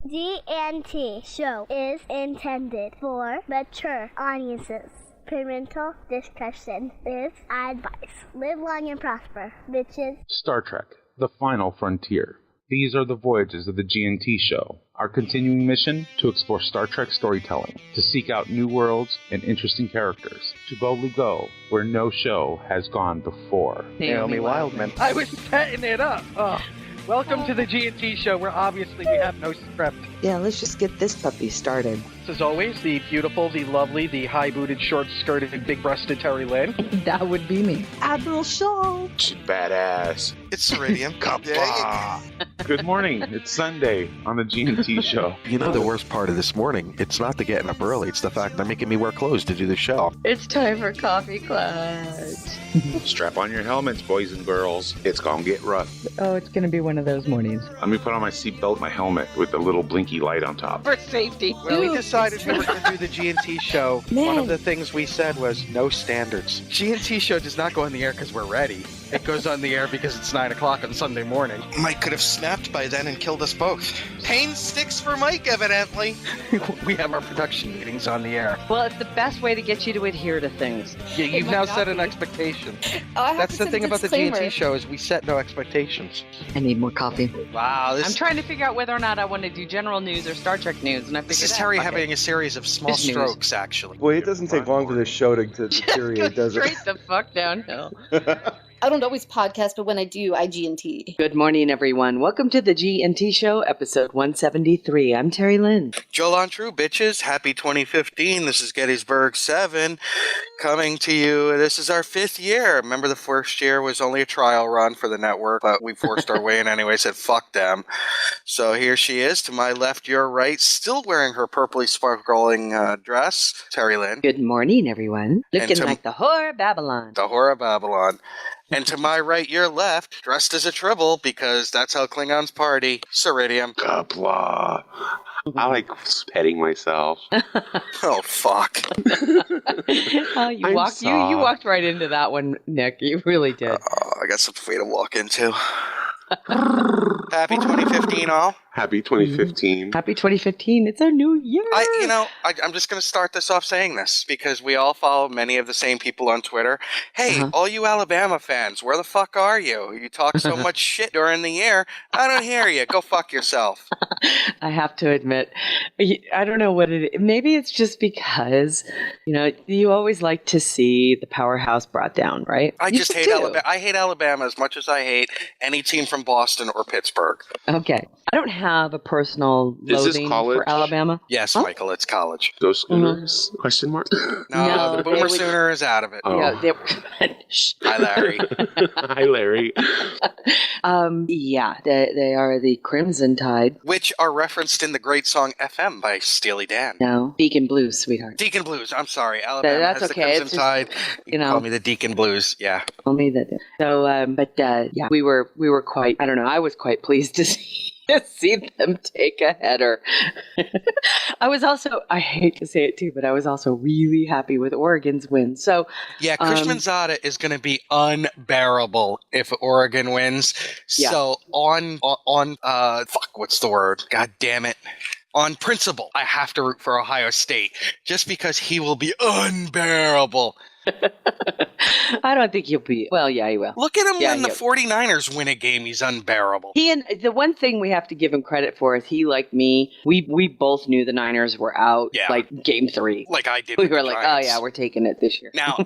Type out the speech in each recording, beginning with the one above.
G&T show is intended for mature audiences. Parental discussion is advice. Live long and prosper, bitches. Star Trek, the final frontier. These are the voyages of the G&T show. Our continuing mission, to explore Star Trek storytelling, to seek out new worlds and interesting characters, to boldly go where no show has gone before. Naomi Wildman. I was setting it up. Oh. Welcome to the G&T show, where obviously we have no script. Yeah, let's just get this puppy started. As always, the beautiful, the lovely, the high-booted, short-skirted, big-breasted Terry Lynn. That would be me. Admiral Shaw. She's badass. It's Ceridium. Good morning. It's Sunday on the G&T show. You know the worst part of this morning? It's not the getting up early. It's the fact they're making me wear clothes to do the show. It's time for Coffee Clutch. Strap on your helmets, boys and girls. It's gonna get rough. Oh, it's gonna be one of those mornings. Let me put on my seatbelt, my helmet with the little blinky light on top. For safety. When we decided we were going to do the G&T show, one of the things we said was no standards. G&T show does not go on the air because we're ready. It goes on the air because it's 9 o'clock on Sunday morning. Mike could have snapped by then and killed us both. Pain sticks for Mike, evidently. We have our production meetings on the air. Well, it's the best way to get you to adhere to things. Yeah, you've now set an expectation. That's the thing about the G&T show is we set no expectations. I need more coffee. Wow, I'm trying to figure out whether or not I want to do general news or Star Trek news, and I figured This is Terry having a series of small strokes, actually. Well, it doesn't take long for this show to deteriorate, does it? straight the fuck downhill. I don't always podcast, but when I do, I G&T. Good morning, everyone. Welcome to the G&T Show, episode 173. I'm Terry Lynn. Joel on True, bitches. Happy 2015. This is Gettysburg 7 coming to you. This is our 5th year. Remember, the first year was only a trial run for the network, but we forced our way in anyway, said fuck them. So here she is, to my left, your right, still wearing her purpley sparkling dress, Terry Lynn. Good morning, everyone. Looking like the whore of Babylon. The Whore of Babylon. And to my right, your left, dressed as a tribble, because that's how Klingons party, Ceridium. Kapla. I like petting myself. Oh, fuck. Oh, you walked right into that one, Nick. You really did. I got something for you to walk into. Happy 2015, all. Happy 2015. Happy 2015. It's our new year. I'm just going to start this off saying this because we all follow many of the same people on Twitter. Hey, all you Alabama fans, where the fuck are you? You talk so much shit during the year. I don't hear you. Go fuck yourself. I have to admit, I don't know what it is. Maybe it's just because, you always like to see the powerhouse brought down, right? I just hate Alabama. I hate Alabama as much as I hate any team from Boston or Pittsburgh. Okay. I don't have a personal loathing for Alabama. Yes, Michael, it's college. Those Schooners? Question mark? No, the Boomer Sooner is out of it. Oh. Yeah, Hi, Larry. Hi, Larry. Yeah, they are the Crimson Tide. Which are referenced in the great song FM by Steely Dan. No, Deacon Blues, sweetheart. Deacon Blues, I'm sorry. Alabama That's has okay. the Crimson Tide. You can call me the Deacon Blues, yeah. Only that. So, yeah, we were quite, I don't know, I was quite pleased to see them take a header. I was also, I hate to say it too, but I was also really happy with Oregon's win. So yeah, Kushmanzada is going to be unbearable if Oregon wins. Yeah. So what's the word? God damn it. On principle, I have to root for Ohio State just because he will be unbearable. I don't think he'll be. Well, yeah, he will. Look at him when the 49ers win a game. He's unbearable. And the one thing we have to give him credit for is he, like me, we both knew the Niners were out, like game 3. Like I did. We were like, Giants. Oh yeah, we're taking it this year. Now,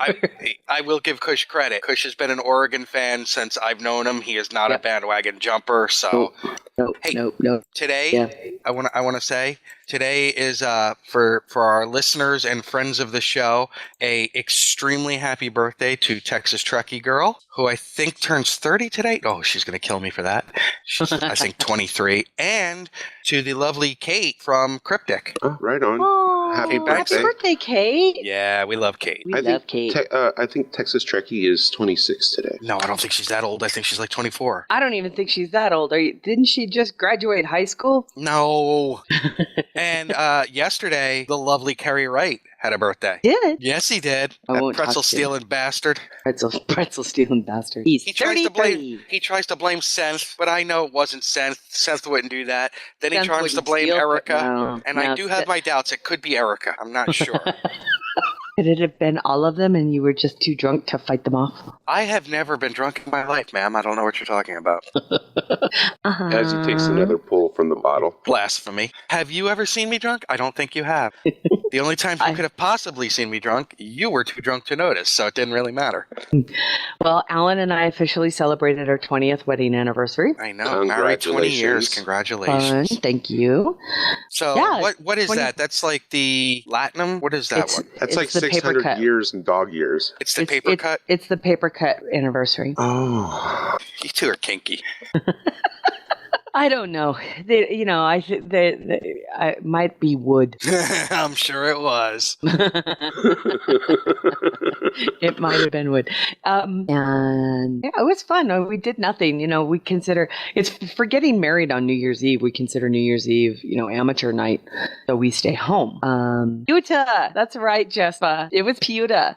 I will give Kush credit. Kush has been an Oregon fan since I've known him. He is not a bandwagon jumper. So, no. Today, I want to say. Today is for our listeners and friends of the show a extremely happy birthday to Texas Trekkie girl who I think turns 30 today. Oh, she's going to kill me for that. She's I think 23. And to the lovely Kate from Cryptic. Oh, right on. Oh, happy birthday, Kate. Yeah, we love Kate. We love Kate. I think Texas Trekkie is 26 today. No, I don't think she's that old. I think she's like 24. I don't even think she's that old. Didn't she just graduate high school? No. And yesterday, the lovely Carrie Wright had a birthday. Did? Yes, he did. I That won't talk pretzel to stealing bastard. Pretzel stealing bastard. He's He tries to 33. blame Seth, but I know it wasn't Seth. Seth wouldn't do that. Then he Seth tries to wouldn't blame steal- Erica, No, and I no, do have my doubts. It could be Erica. I'm not sure. Could it have been all of them and you were just too drunk to fight them off? I have never been drunk in my life, ma'am. I don't know what you're talking about. As he takes another pull from the bottle. Blasphemy. Have you ever seen me drunk? I don't think you have. The only time you could have possibly seen me drunk, you were too drunk to notice, so it didn't really matter. Well, Alan and I officially celebrated our 20th wedding anniversary. I know. Married 20 years. Congratulations. Fun. Thank you. So, Yeah, what is 20 that? That's like the Latinum? What is that one? That's like the paper 600 cut. years and dog years. It's the paper cut? It's the paper cut anniversary. Oh. You two are kinky. I don't know. I might be wood. I'm sure it was. It might have been wood. And yeah, it was fun. We did nothing. We consider it's for getting married on New Year's Eve. We consider New Year's Eve, amateur night. So we stay home. Pewta. That's right, Jespa. It was Pewta.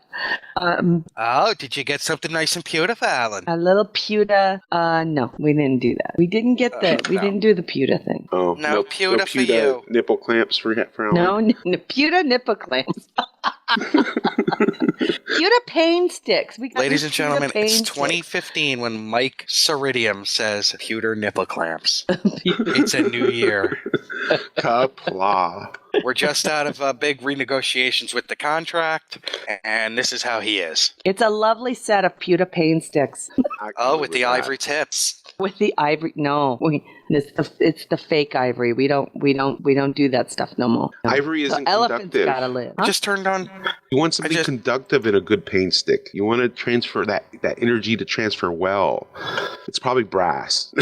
Oh, did you get something nice and beautiful, Alan? A little Pewta. No, we didn't do that. We didn't get we didn't do the Pewta thing. Oh, no Pewta for you. Nipple clamps for Alan. No, Pewta nipple clamps. Pewta pain sticks. Ladies and gentlemen, it's 2015 when Mike Ceridium says pewter nipple clamps. It's a new year. Kapla. We're just out of big renegotiations with the contract, and this is how he is. It's a lovely set of Pewta pain sticks. Oh, with the ivory tips. With the ivory, no, it's the fake ivory. We don't do that stuff no more. No. Ivory isn't elephants conductive. Gotta live. Huh? Just turned on. You want something conductive in a good pain stick. You want to transfer that energy to transfer well. It's probably brass.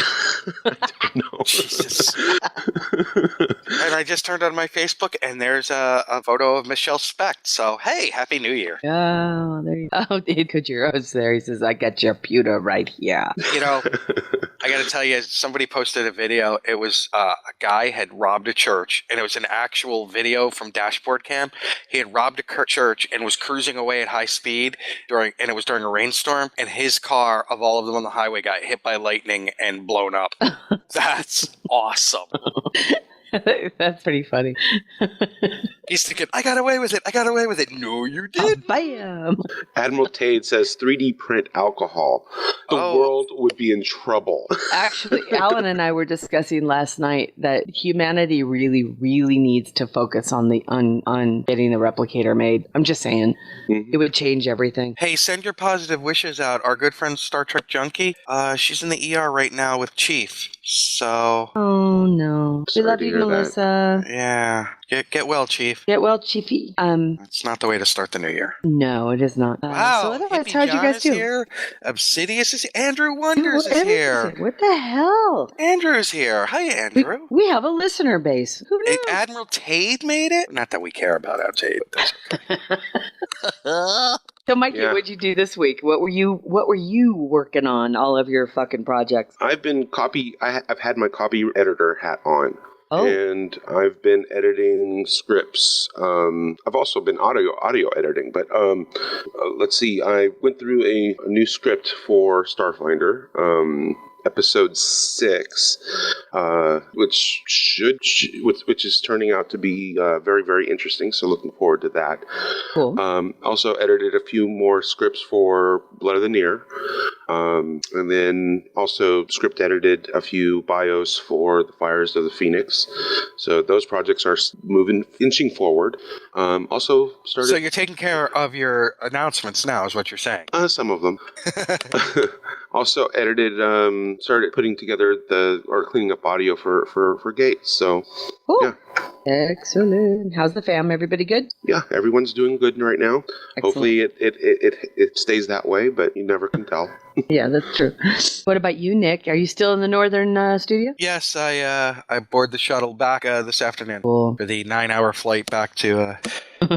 I don't know. Jesus. And I just turned on my Facebook, and there's a photo of Michelle Specht. So, hey, Happy New Year. Oh, there you go. Oh, Dave Kujiro's there. He says, I got your pewter right here. I got to tell you, somebody posted a video. It was a guy had robbed a church, and it was an actual video from dashboard cam. He had robbed a church and was cruising away at high speed and it was during a rainstorm, and his car, of all of them on the highway, got hit by lightning and blown up. That's awesome. That's pretty funny. He's thinking, I got away with it. No, you did. Bam. Admiral Tade says 3D print alcohol. The world would be in trouble. Actually, Alan and I were discussing last night that humanity really, really needs to focus on getting the replicator made. I'm just saying, It would change everything. Hey, send your positive wishes out. Our good friend Star Trek Junkie, she's in the ER right now with Chief. So. Oh no. We love you, Melissa. Yeah. Get well, Chief. Get well, Chiefy. It's not the way to start the new year. No, it is not. Wow. So otherwise, how'd you guys do? Here. Obsidious is here. Andrew Wonders is here. What the hell? Andrew's here. Hi, Andrew. We have a listener base. Who knew? Admiral Tade made it? Not that we care about our Tade. That's okay. So, Mikey, what'd you do this week? What were you working on? All of your fucking projects. I've had my copy editor hat on. Oh. And I've been editing scripts. I've also been audio editing, but let's see. I went through a new script for Starfinder, episode 6, which is turning out to be very, very interesting. So looking forward to that. Cool. Also edited a few more scripts for Blood of the Near. And then also script edited a few bios for the Fires of the Phoenix. So those projects are inching forward. Also started. So you're taking care of your announcements now, is what you're saying? Some of them. Also edited, started putting together cleaning up audio for Gates. So, cool. Yeah. Excellent. How's the fam? Everybody good? Yeah, everyone's doing good right now. Excellent. Hopefully it stays that way, but you never can tell. Yeah, that's true. What about you, Nick? Are you still in the northern studio? Yes, I board the shuttle back this afternoon for the 9-hour flight back to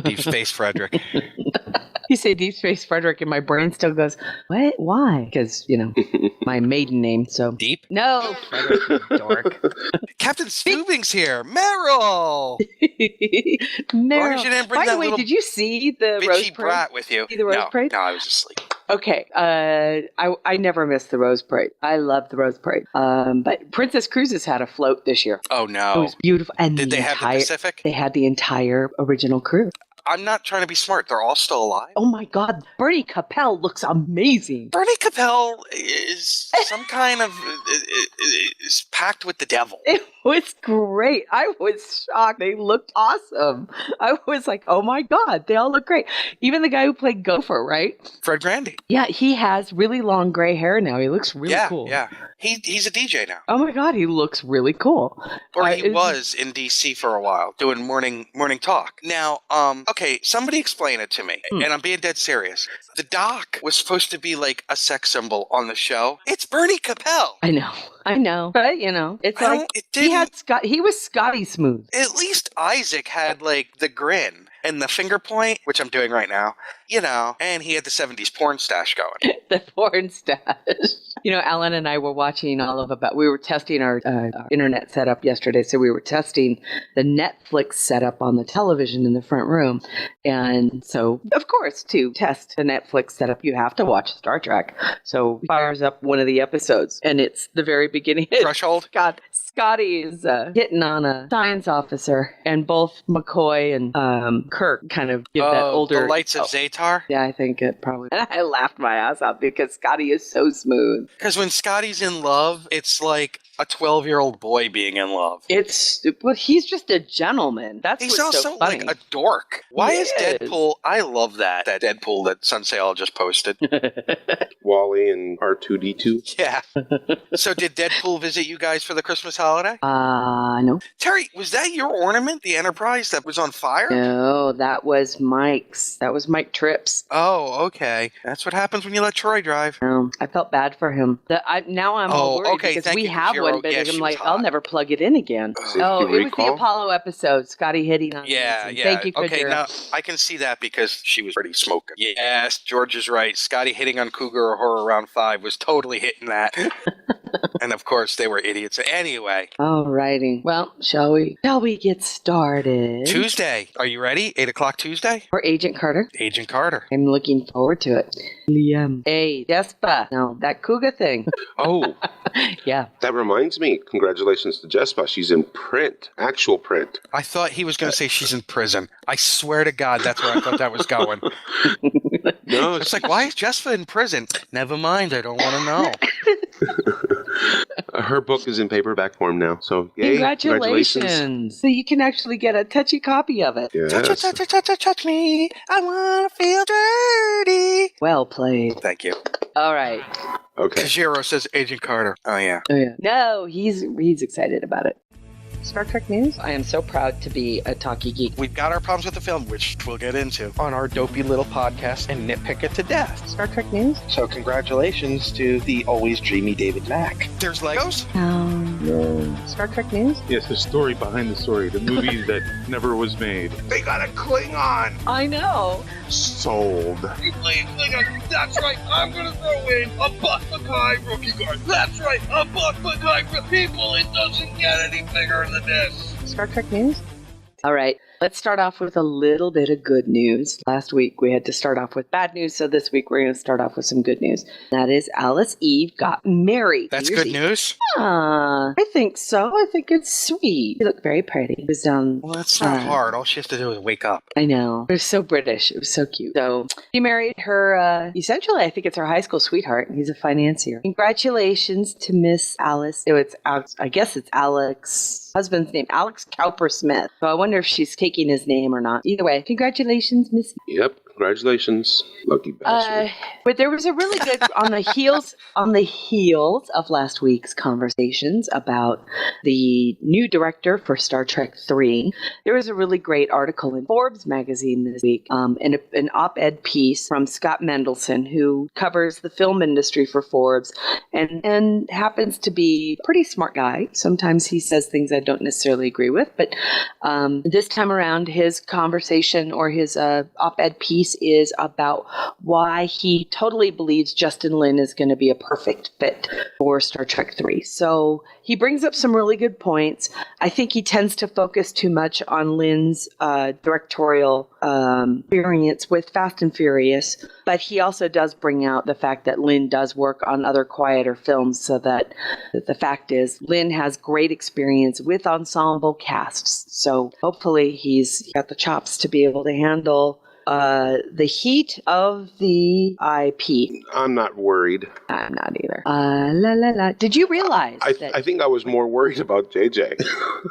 Deep Space Frederick. You say Deep Space Frederick, and my brain still goes, what? Why? Because, my maiden name, so. Deep? No, Frederick, you dork. Captain Stubing's here. Meryl! Meryl. You didn't bring By the that way, little did you see the bitchy Rose Parade? brat with you? See the Rose Parade? No, I was asleep. Okay, I never missed the Rose Parade. I love the Rose Parade. But Princess Cruises had a float this year. Oh, no. It was beautiful. And Did they have the Pacific? They had the entire original crew. I'm not trying to be smart. They're all still alive. Oh my God, Bernie Capel looks amazing. Bernie Capel is some kind of is packed with the devil. It was great. I was shocked. They looked awesome. I was like, oh my God, they all look great. Even the guy who played Gopher, right? Fred Grandy. Yeah, he has really long gray hair now. He looks really cool. Yeah. He's a DJ now. Oh my God, he looks really cool. Or he was in DC for a while doing morning talk. Now, okay, somebody explain it to me. And I'm being dead serious. The Doc was supposed to be like a sex symbol on the show. It's Bernie Capel. I know. But, it's like he was Scotty Smooth. At least Isaac had like the grin and the finger point, which I'm doing right now, and he had the 70s porn stash going. The porn stash. Alan and I were watching we were testing our internet setup yesterday. So we were testing the Netflix setup on the television in the front room. And so, of course, to test the Netflix setup, you have to watch Star Trek. So he fires up one of the episodes, and it's the very beginning. Threshold? God, Scotty is hitting on a science officer, and both McCoy and Kirk kind of give that older... The Lights of Zatar? Yeah, I think it probably... And I laughed my ass off because Scotty is so smooth. Because when Scotty's in love, it's like a 12-year-old boy being in love. But he's just a gentleman. He's also so funny. like a dork. Why is Deadpool... I love that Deadpool that Sunsail just posted. Wally and R2-D2. Yeah. So did Deadpool visit you guys for the Christmas holiday? No. Terry, was that your ornament, the Enterprise that was on fire? No, that was Mike's. That was Mike Tripp's. Oh, okay. That's what happens when you let Troy drive. No, I felt bad for him. Now I'm all worried because we have one, but I'm like, I'll never plug it in again. It was the Apollo episode. Scotty hitting on Yeah. Thank you, okay, now I can see that because she was pretty smoking. Yes, George is right. Scotty hitting on Cougar or Horror Round 5 was totally hitting that. And of course, they were idiots. Anyway. All righty. Well, shall we get started? Tuesday. Are you ready? 8 o'clock Tuesday? For Agent Carter? Agent Carter. I'm looking forward to it. Liam. Hey, Jespa. No, that Cougar thing. Oh. Yeah. That reminds me. Congratulations to Jespa. She's in print. Actual print. I thought he was going to say she's in prison. I swear to God, that's where I thought that was going. No. It's like, why is Jespa in prison? Never mind. I don't want to know. Her book is in paperback form now, so yay, congratulations. So you can actually get a touchy copy of it. Yes. Touch me. I want to feel dirty. Well played. Thank you. All right. Okay. Kajiro says Agent Carter. Oh, yeah. No, he's excited about it. Star Trek news? I am so proud to be a talkie geek. We've got our problems with the film, which we'll get into on our dopey little podcast and nitpick it to death. Star Trek news? So congratulations to the always dreamy David Mack. There's Legos? No. Star Trek news? Yes, the story behind the story. The movie that never was made. They got a Klingon! I know. Sold. You playing Klingon? That's right. I'm gonna throw in a Buck Mackay rookie card. That's right. A Buck Mackay for people. It doesn't get any bigger than this. Star Trek news? All right. Let's start off with a little bit of good news. Last week we had to start off with bad news, so this week we're going to start off with some good news. That is Alice Eve got married. That's good news? I think so. I think it's sweet. You look very pretty. It was well, that's not hard. All she has to do is wake up. I know. It was so British. It was so cute. So she married her, essentially, I think it's her high school sweetheart. He's a financier. Congratulations to Miss Alice. I guess it's Alex. Husband's name, Alex Cowper Smith. So I wonder if she's taking his name or not. Either way, congratulations, Miss. Yep, congratulations, lucky bastard. But there was a really good on the heels of last week's conversations about the new director for Star Trek 3. There was a really great article in Forbes magazine this week, and an op-ed piece from Scott Mendelson, who covers the film industry for Forbes, and happens to be a pretty smart guy. Sometimes he says things I don't necessarily agree with, but this time around, his conversation or his op-ed piece piece is about why he totally believes Justin Lin is going to be a perfect fit for Star Trek 3. So he brings up some really good points. I think he tends to focus too much on Lin's directorial experience with Fast and Furious, but he also does bring out the fact that Lin does work on other quieter films, so that the fact is Lin has great experience with ensemble casts. So hopefully he's got the chops to be able to handle the heat of the IP. I'm not worried. I'm not either. La la la. Did you realize that? I think I was more worried about JJ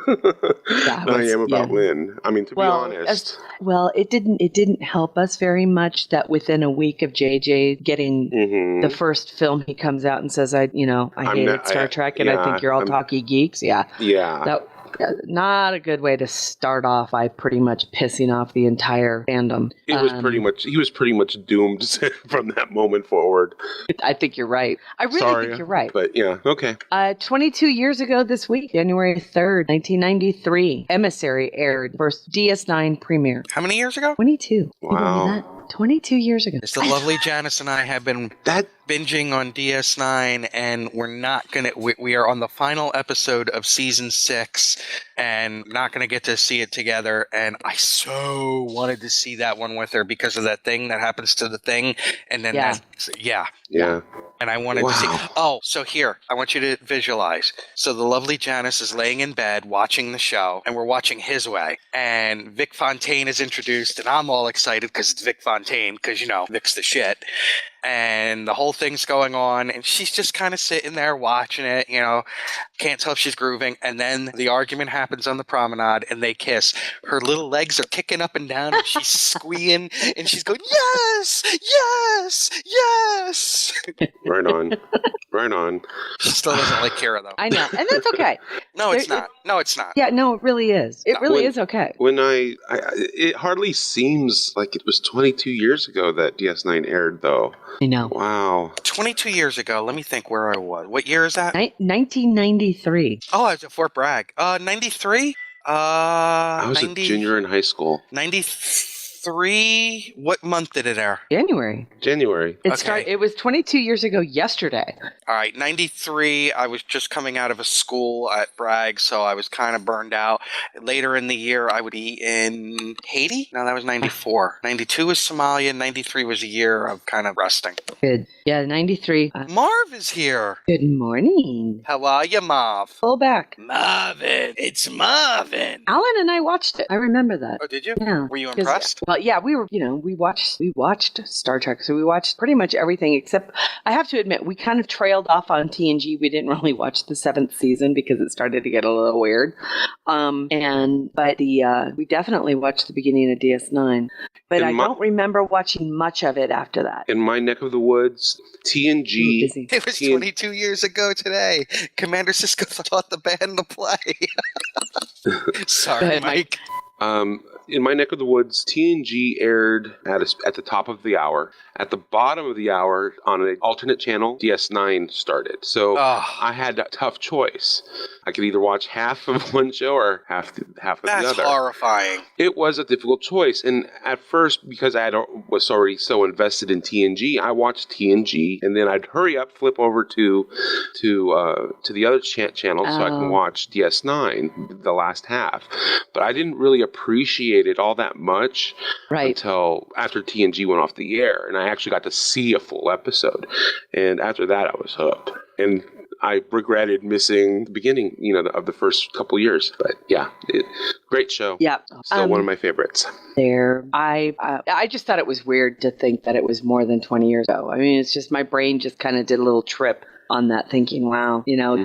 than I am about Lynn. I mean, to be honest. It didn't help us very much that within a week of JJ getting the first film, he comes out and says, I hated Star Trek and I think you're all talkie geeks. Yeah. Yeah. Not a good way to start off by pretty much pissing off the entire fandom. He was pretty much doomed from that moment forward. I think you're right. I really think you're right. But yeah, okay. 22 years ago this week, January 3rd, 1993, Emissary aired first DS9 premiere. How many years ago? 22. Wow. 22 years ago. It's the lovely Janice and I have been binging on DS9, and we're not going to, we are on the final episode of season 6 and not going to get to see it together. And I so wanted to see that one with her because of that thing that happens to the thing. And then Yeah. And I wanted to see. Oh, so here, I want you to visualize. So the lovely Janice is laying in bed watching the show, and we're watching His Way. And Vic Fontaine is introduced, and I'm all excited because it's Vic Fontaine, because, Vic's the shit. And the whole thing's going on, and she's just kind of sitting there watching it, can't tell if she's grooving. And then the argument happens on the promenade, and they kiss. Her little legs are kicking up and down, and she's squealing, and she's going, yes, yes, yes. Right on. She still doesn't like Kira, though. I know, and that's okay. No, it's not. No, it's not. Yeah, no, it really is. It really is okay. When it hardly seems like it was 22 years ago that DS9 aired, though. I know. Wow. 22 years ago. Let me think where I was. What year is that? 1993. Oh, I was at Fort Bragg. 93? I was a junior in high school. 93? What month did it air? January. It was 22 years ago yesterday. All right, 93, I was just coming out of a school at Bragg, so I was kind of burned out. Later in the year, I would be in Haiti? No, that was 94. 92 was Somalia, 93 was a year of kind of resting. Good. Yeah, 93. Marv is here. Good morning. How are you, Marv? Pull back. Marvin, it's Marvin. Alan and I watched it. I remember that. Oh, did you? Yeah. Were you impressed? Well, yeah, we were, we watched Star Trek. So we watched pretty much everything except, I have to admit, we kind of trailed off on TNG. We didn't really watch the 7th season because it started to get a little weird. But we definitely watched the beginning of DS9. But I don't remember watching much of it after that. In my neck of the woods, TNG. It was 22 years ago today. Commander Sisko thought the band to play. Sorry, ahead, Mike. In my neck of the woods, TNG aired at the top of the hour. At the bottom of the hour, on an alternate channel, DS9 started. So I had a tough choice. I could either watch half of one show or half of the other. That's horrifying. It was a difficult choice. And at first, because I was already so invested in TNG, I watched TNG, and then I'd hurry up, flip over to the other channel so I can watch DS9, the last half. But I didn't really appreciate it all that much until after TNG went off the air, and I actually got to see a full episode. And after that, I was hooked. And I regretted missing the beginning, of the first couple years. But yeah, great show. Yeah, still one of my favorites. I just thought it was weird to think that it was more than 20 years ago. I mean, it's just my brain just kind of did a little trip on that, thinking, wow,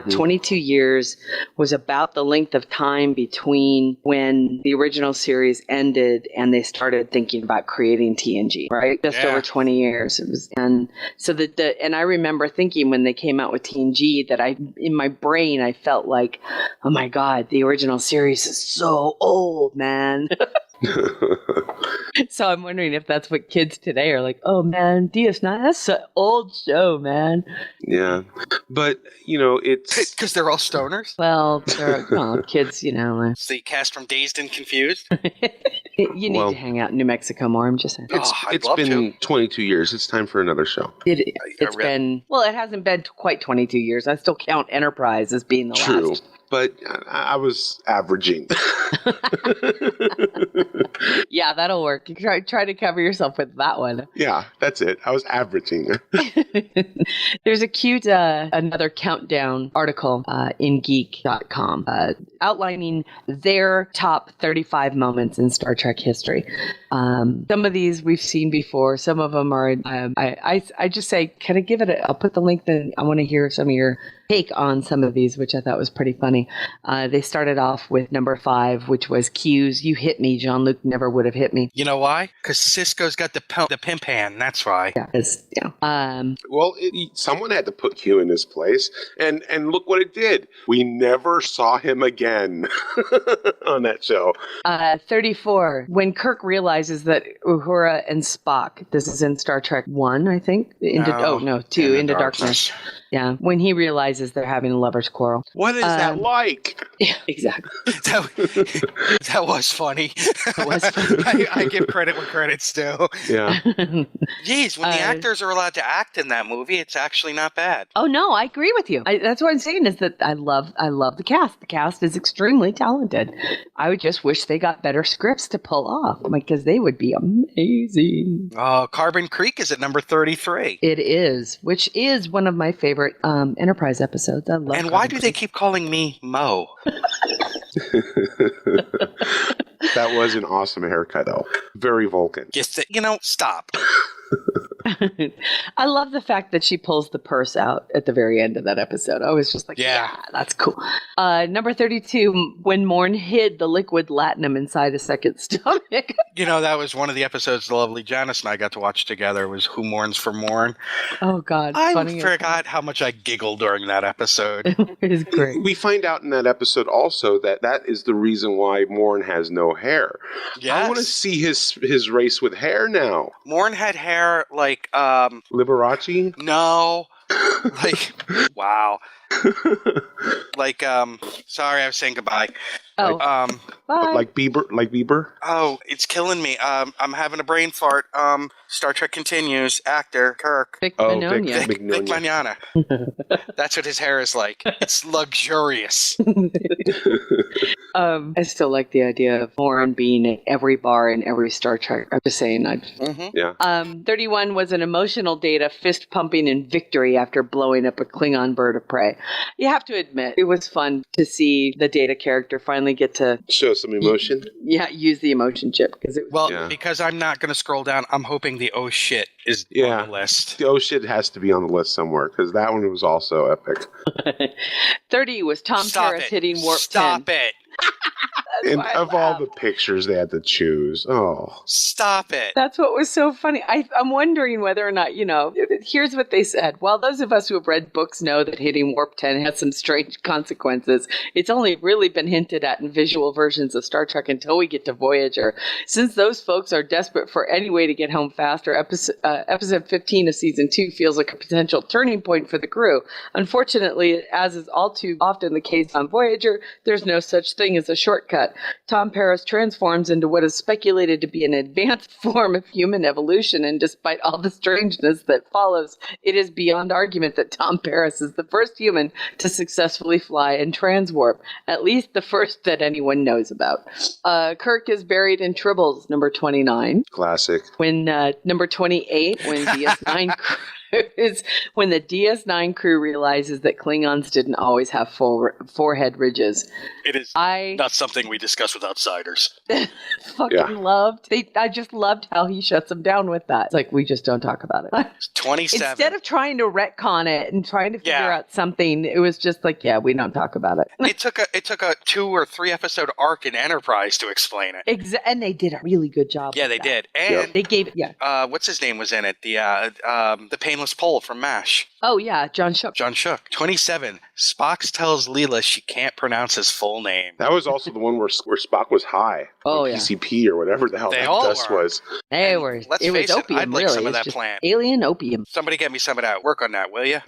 22 years was about the length of time between when the original series ended and they started thinking about creating TNG, right? Just over 20 years. It was, and so and I remember thinking when they came out with TNG that in my brain, I felt like, oh my God, the original series is so old, man. So I'm wondering if that's what kids today are like. Oh man, DS9, that's an old show, man. Yeah, but it's Because they're all stoners? Well, they're kids, So you cast from Dazed and Confused? You need to hang out in New Mexico more. I'm just saying. It's been 22 years. It's time for another show. It's been, well, it hasn't been quite 22 years. I still count Enterprise as being the True. last. But I was averaging. Yeah, that'll work. You try to cover yourself with that one. Yeah, that's it. I was averaging. There's a cute another countdown article in geek.com outlining their top 35 moments in Star Trek history. Some of these we've seen before. Some of them are, I just say, can I give it I'll put the link, then I want to hear some of your take on some of these, which I thought was pretty funny. They started off with number 5, which was Q's "You Hit Me, Jean-Luc Never Would Have Hit Me." You know why? Because Cisco's got the pimp hand. That's why. Well, someone had to put Q in his place, and look what it did. We never saw him again on that show. 34, when Kirk realizes that Uhura and Spock, this is in Star Trek 1, I think, Two, Into Darkness. Yeah, when he realizes they're having a lover's quarrel. What is that like? Yeah, exactly. That was funny. It was funny. I give credit where credit's due. Yeah. Jeez, when the actors are allowed to act in that movie, it's actually not bad. Oh no, I agree with you. That's what I'm saying is that I love the cast. The cast is extremely talented. I would just wish they got better scripts to pull off, because they would be amazing. Carbon Creek is at number 33. It is, which is one of my favorite Enterprise episodes. I love. And why do they keep calling me Mo? That was an awesome haircut, though. Very Vulcan. Stop. I love the fact that she pulls the purse out at the very end of that episode. I was just like, yeah that's cool. Number 32, when Morn hid the liquid latinum inside a second stomach. That was one of the episodes the lovely Janice and I got to watch together, was Who Mourns for Morn. Oh, God. I forgot how much I giggled during that episode. It is great. We find out in that episode also that is the reason why Morn has no hair. Yes. I want to see his race with hair now. Morn had hair like Liberace? No. Wow. Sorry, I was saying goodbye. Oh. Bye. Like Bieber? Oh, it's killing me. I'm having a brain fart. Star Trek Continues. Actor Kirk. Vic Mignogna. Vic Mignogna. That's what his hair is like. It's luxurious. I still like the idea of Morn being at every bar in every Star Trek. I'm just saying. Yeah. 31 was an emotional Data fist pumping in victory after blowing up a Klingon bird of prey. You have to admit, it was fun to see the Data character finally get to show some emotion. Use the emotion chip. Because I'm not going to scroll down, I'm hoping the oh shit is on the list. The oh shit has to be on the list somewhere, because that one was also epic. 30 was Tom Paris hitting warp 10. Stop it. And of all the pictures they had to choose, stop it. That's what was so funny. I'm wondering whether or not, here's what they said. While those of us who have read books know that hitting warp 10 has some strange consequences, it's only really been hinted at in visual versions of Star Trek until we get to Voyager. Since those folks are desperate for any way to get home faster, episode 15 of season 2 feels like a potential turning point for the crew. Unfortunately, as is all too often the case on Voyager, there's no such thing as a shortcut. Tom Paris transforms into what is speculated to be an advanced form of human evolution, and despite all the strangeness that follows, it is beyond argument that Tom Paris is the first human to successfully fly and transwarp, at least the first that anyone knows about. Kirk is buried in Tribbles, number 29. Classic. When number 28, when DS9 is when the DS9 crew realizes that Klingons didn't always have forehead ridges. It is not something we discuss with outsiders. I just loved how he shuts them down with that. It's like, we just don't talk about it. 27. Instead of trying to retcon it and trying to figure out something, it was just like, we don't talk about it. It took a 2 or 3 episode arc in Enterprise to explain it. And they did a really good job. Yeah, they did. And they gave what's his name was in it? The pain Shameless poll from MASH. Oh, yeah, John Shook. John Shook. 27. Spock tells Leela she can't pronounce his full name. That was also the one where Spock was high. Oh, yeah. PCP or whatever the hell they that all dust were. was. They were. Let's it face was opium, it, I'd like really. some of It's that just plant. Alien opium. Somebody get me some of that. Work on that, will you?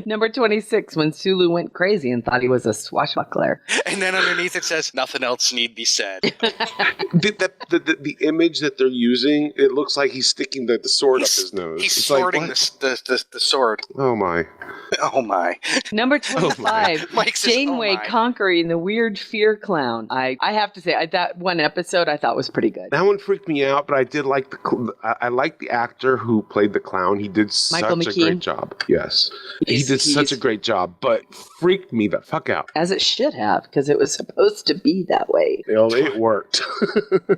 Number 26, when Sulu went crazy and thought he was a swashbuckler. And then underneath it says, nothing else need be said. The image that they're using, it looks like he's sticking the sword up his nose. He's It's swording like, the sword. oh my. Oh my. Number 25, Mike says, Janeway oh my. conquering the weird fear clown. I have to say, that one episode I thought was pretty good. That one freaked me out, but I did like I liked the actor who played the clown. He did such Michael a McKean? great job. Yes. He did such a great job, but freaked me the fuck out. As it should have, because it was supposed to be that way. It worked.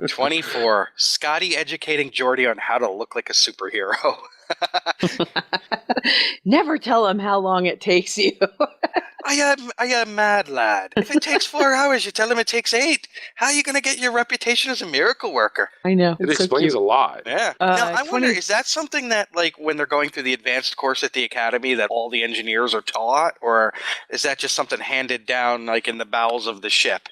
24. Scotty educating Geordi on how to look like a superhero. Never tell him how long it takes you. I am mad, lad. If it takes 4 hours, you tell him it takes 8. How are you going to get your reputation as a miracle worker? I know. It explains a lot. Yeah. Now, I wonder, is that something that, like, when they're going through the advanced course at the academy, that all the engineers are taught? Or is that just something handed down, like, in the bowels of the ship?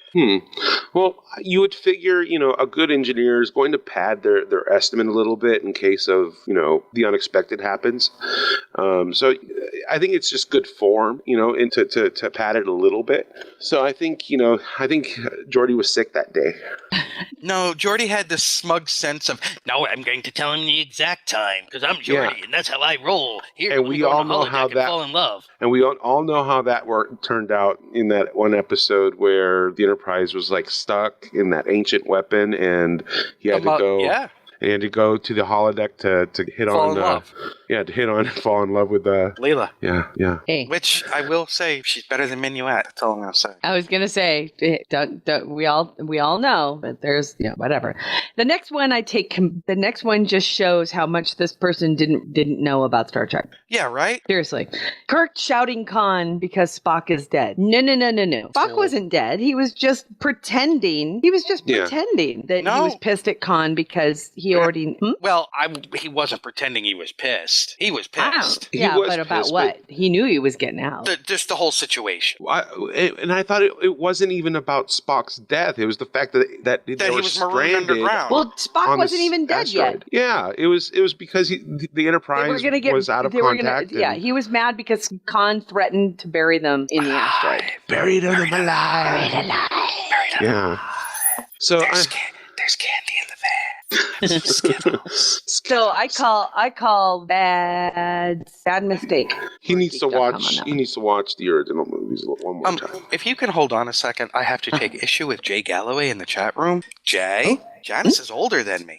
Well, you would figure, a good engineer is going to pad their estimate a little bit in case of, the unexpected happens. So I think it's just good form, and to pad it a little bit. So I think Geordi was sick that day. No, Geordi had this smug sense of, no, I'm going to tell him the exact time, because I'm Geordi, and that's how I roll. Here, and we all know how that fall in love. And we all know how that turned out in that one episode where the Enterprise was like stuck in that ancient weapon, and he had to go. Yeah. He had to go to the holodeck to hit fall on. In love. Yeah, to hit on and fall in love with Leela. Yeah. Hey. Which I will say, she's better than Minuet. That's all I'm going to say. I was gonna say, don't, we all know, but there's whatever. The next one just shows how much this person didn't know about Star Trek. Yeah, right. Seriously, Kirk shouting Khan because Spock is dead. No. Spock wasn't dead. He was just pretending. Pretending that he was pissed at Khan because he already. Well, he wasn't pretending he was pissed. He was pissed. But about what? He knew he was getting out. Just the whole situation. And I thought it wasn't even about Spock's death. It was the fact that they he were was marooned stranded. underground. Well, Spock wasn't even dead asteroid. yet. Yeah, it was because the Enterprise was out of contact. He was mad because Khan threatened to bury them in the asteroid. Buried them alive. Buried alive. Yeah. So there's candy in the van. Skittles. So I call bad mistake. He needs to watch the original movies one more time. If you can hold on a second, I have to take issue with Jay Galloway in the chat room. Jay, Janice is older than me.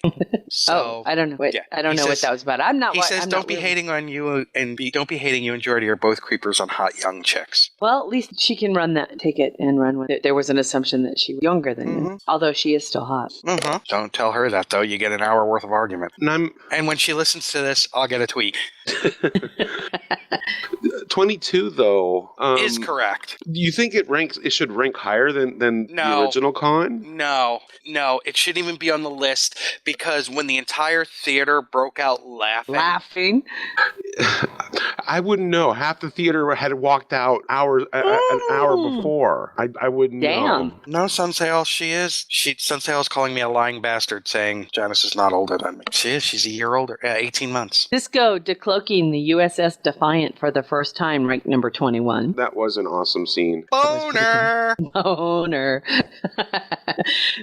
So I don't know. I don't know what that was about. I'm not. He says, "Don't be hating on you, and don't be hating you and Geordi are both creepers on hot young chicks." Well, at least she can take it and run with it. There was an assumption that she was younger than you, although she is still hot. Don't tell her that though. You get an hour worth of argument. And when she listens to this, I'll get a tweet. 22 though is correct. Do you think it should rank higher than the original Khan? No, it shouldn't even be on the list because when the entire theater broke out laughing, I wouldn't know. Half the theater had walked out an hour before. I wouldn't know. No, Sunsail, Sunsail's calling me a lying bastard, saying Janice is not older than me. She is. She's a year older. 18 months. Cisco decloaking the USS Defiant for the first time, ranked number 21. That was an awesome scene. Boner!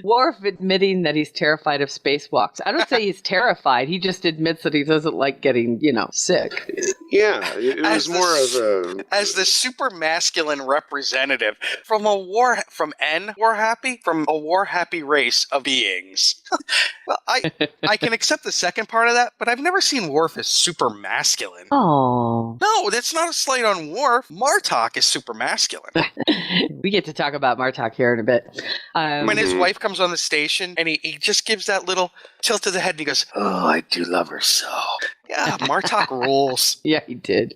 Worf admitting that he's terrified of spacewalks. I don't say he's terrified. He just admits that he doesn't like getting, sick. Yeah, it was more of a... As the super masculine representative from a war happy race of beings. Well, I can accept the second part of that, but I've never seen Worf as super masculine. Oh. No, that's not a slight on Worf. Martok is super masculine. We get to talk about Martok here in a bit. When his wife comes on the station and he just gives that little tilt of the head and he goes, "Oh, I do love her so." Yeah, Martok rules. Yeah, he did.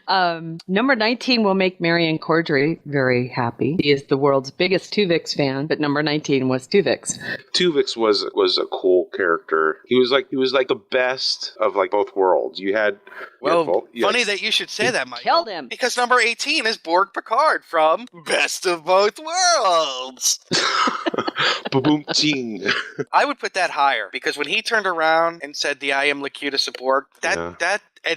Number 19 will make Marion Cordry very happy. He is the world's biggest Tuvix fan, but number 19 was Tuvix. Tuvix was a cool character. He was like the best of like both worlds. You had funny that you should say that, Mike. Killed him. Because number 18 is Borg Picard from Best of Both Worlds. Ba-boom ching. I would put that higher because when he turned around and said the I am Locutus of Borg, and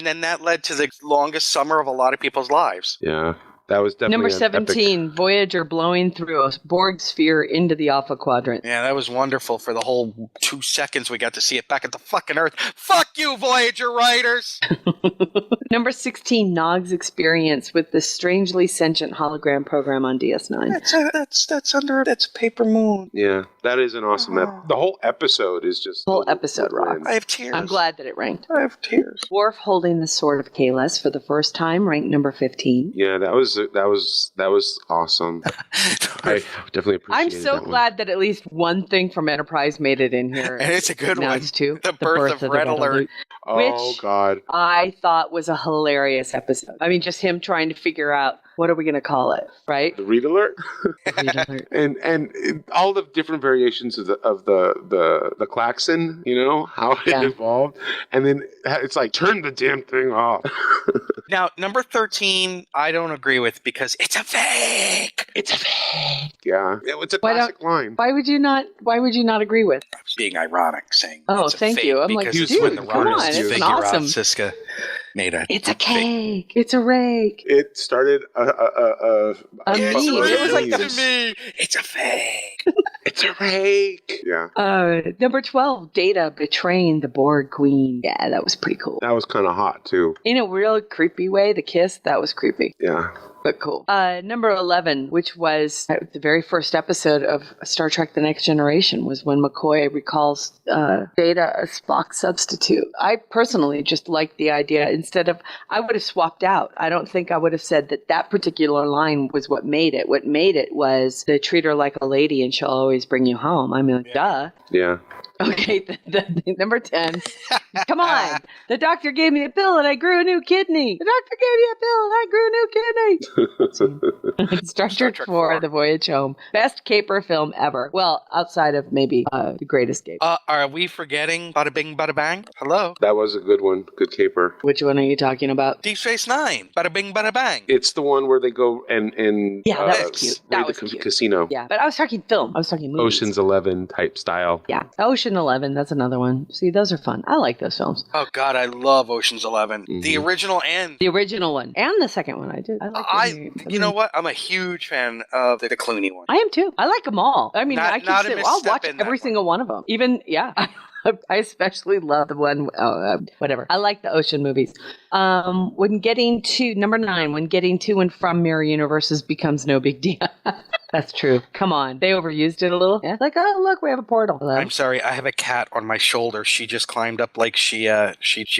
then that led to the longest summer of a lot of people's lives. Yeah. That was definitely number 17, epic. Voyager blowing through a Borg sphere into the Alpha Quadrant. Yeah, that was wonderful for the whole 2 seconds we got to see it back at the fucking Earth. Fuck you, Voyager writers! Number 16, Nog's experience with the strangely sentient hologram program on DS9. That's Paper Moon. Yeah, that is an awesome the whole episode is just... The whole episode rocks. I have tears. I'm glad that it ranked. I have tears. Worf holding the Sword of Kahless for the first time, ranked number 15. Yeah, that was awesome. I definitely appreciate that. I'm so glad that at least one thing from Enterprise made it in here. And it's a good one. Too. The birth of Red Alert. Which God. I thought was a hilarious episode. I mean, just him trying to figure out what are we going to call it, right? The Read Alert. Read Alert. and all the different variations of the klaxon, you know, how it evolved, and then it's like turn the damn thing off. Now, number 13, I don't agree with because it's a fake. It's a fake. Yeah, it's a classic line. Why would you not agree with? I was being ironic, saying. Oh, thank you. I'm like, dude, come on, it's an awesome. Siska made a. It's a cake. It's a rake. It started a meme. It was like to me. It's a fake. It's a rake. Yeah. Number 12, Data betraying the Borg Queen. Yeah, that was pretty cool. That was kind of hot too. In a real creepy way, the kiss, that was creepy. Yeah. But cool. Number 11, which was the very first episode of Star Trek The Next Generation, was when McCoy recalls Data a Spock substitute. I personally just liked the idea. Instead of, I would have swapped out. I don't think I would have said that particular line was what made it. What made it was the treat her like a lady and she'll always bring you home. I mean, duh. Yeah. Okay, the number 10. Come on. The doctor gave me a pill and I grew a new kidney. The doctor gave me a pill and I grew a new kidney. Star Trek 4, The Voyage Home. Best caper film ever. Well, outside of maybe The Great Escape. Are we forgetting Bada Bing, Bada Bang? Hello? That was a good one. Good caper. Which one are you talking about? Deep Space Nine. Bada Bing, Bada Bang. It's the one where they go and yeah, that was cute. That was cute. Casino. Yeah, but I was talking film. I was talking movies. Ocean's 11 type style. Yeah, Ocean 11. That's another one. See, those are fun. I like those films. Oh God, I love Ocean's 11. Mm-hmm. The original one and the second one. I did. You know what? I'm a huge fan of the Clooney one. I am too. I like them all. I mean, I'll watch every single one of them. Even I especially love the one. Whatever. I like the ocean movies. When getting to number 9, when getting to and from mirror universes becomes no big deal. That's true. Come on. They overused it a little. Yeah. Like, oh, look, we have a portal. Hello? I'm sorry. I have a cat on my shoulder. She just climbed up like she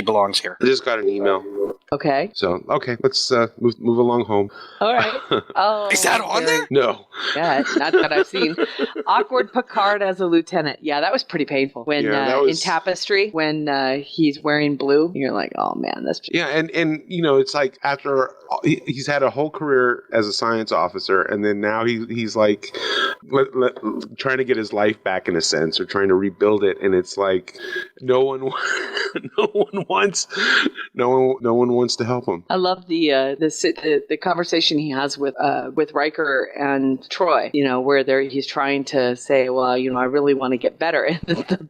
belongs here. I just got an email. Okay. So, let's move along home. All right. Oh, is that on there? No. Yeah, not that I've seen. Awkward Picard as a lieutenant. Yeah, that was pretty painful. When in Tapestry, when he's wearing blue, you're like, oh man, that's just... Yeah, and you know, it's like after he's had a whole career as a science officer, and then now he's like trying to get his life back in a sense, or trying to rebuild it, and it's like no one wants to help him. I love the conversation he has with Riker and Troy. You know, where he's trying to say, well, you know, I really want to get better, and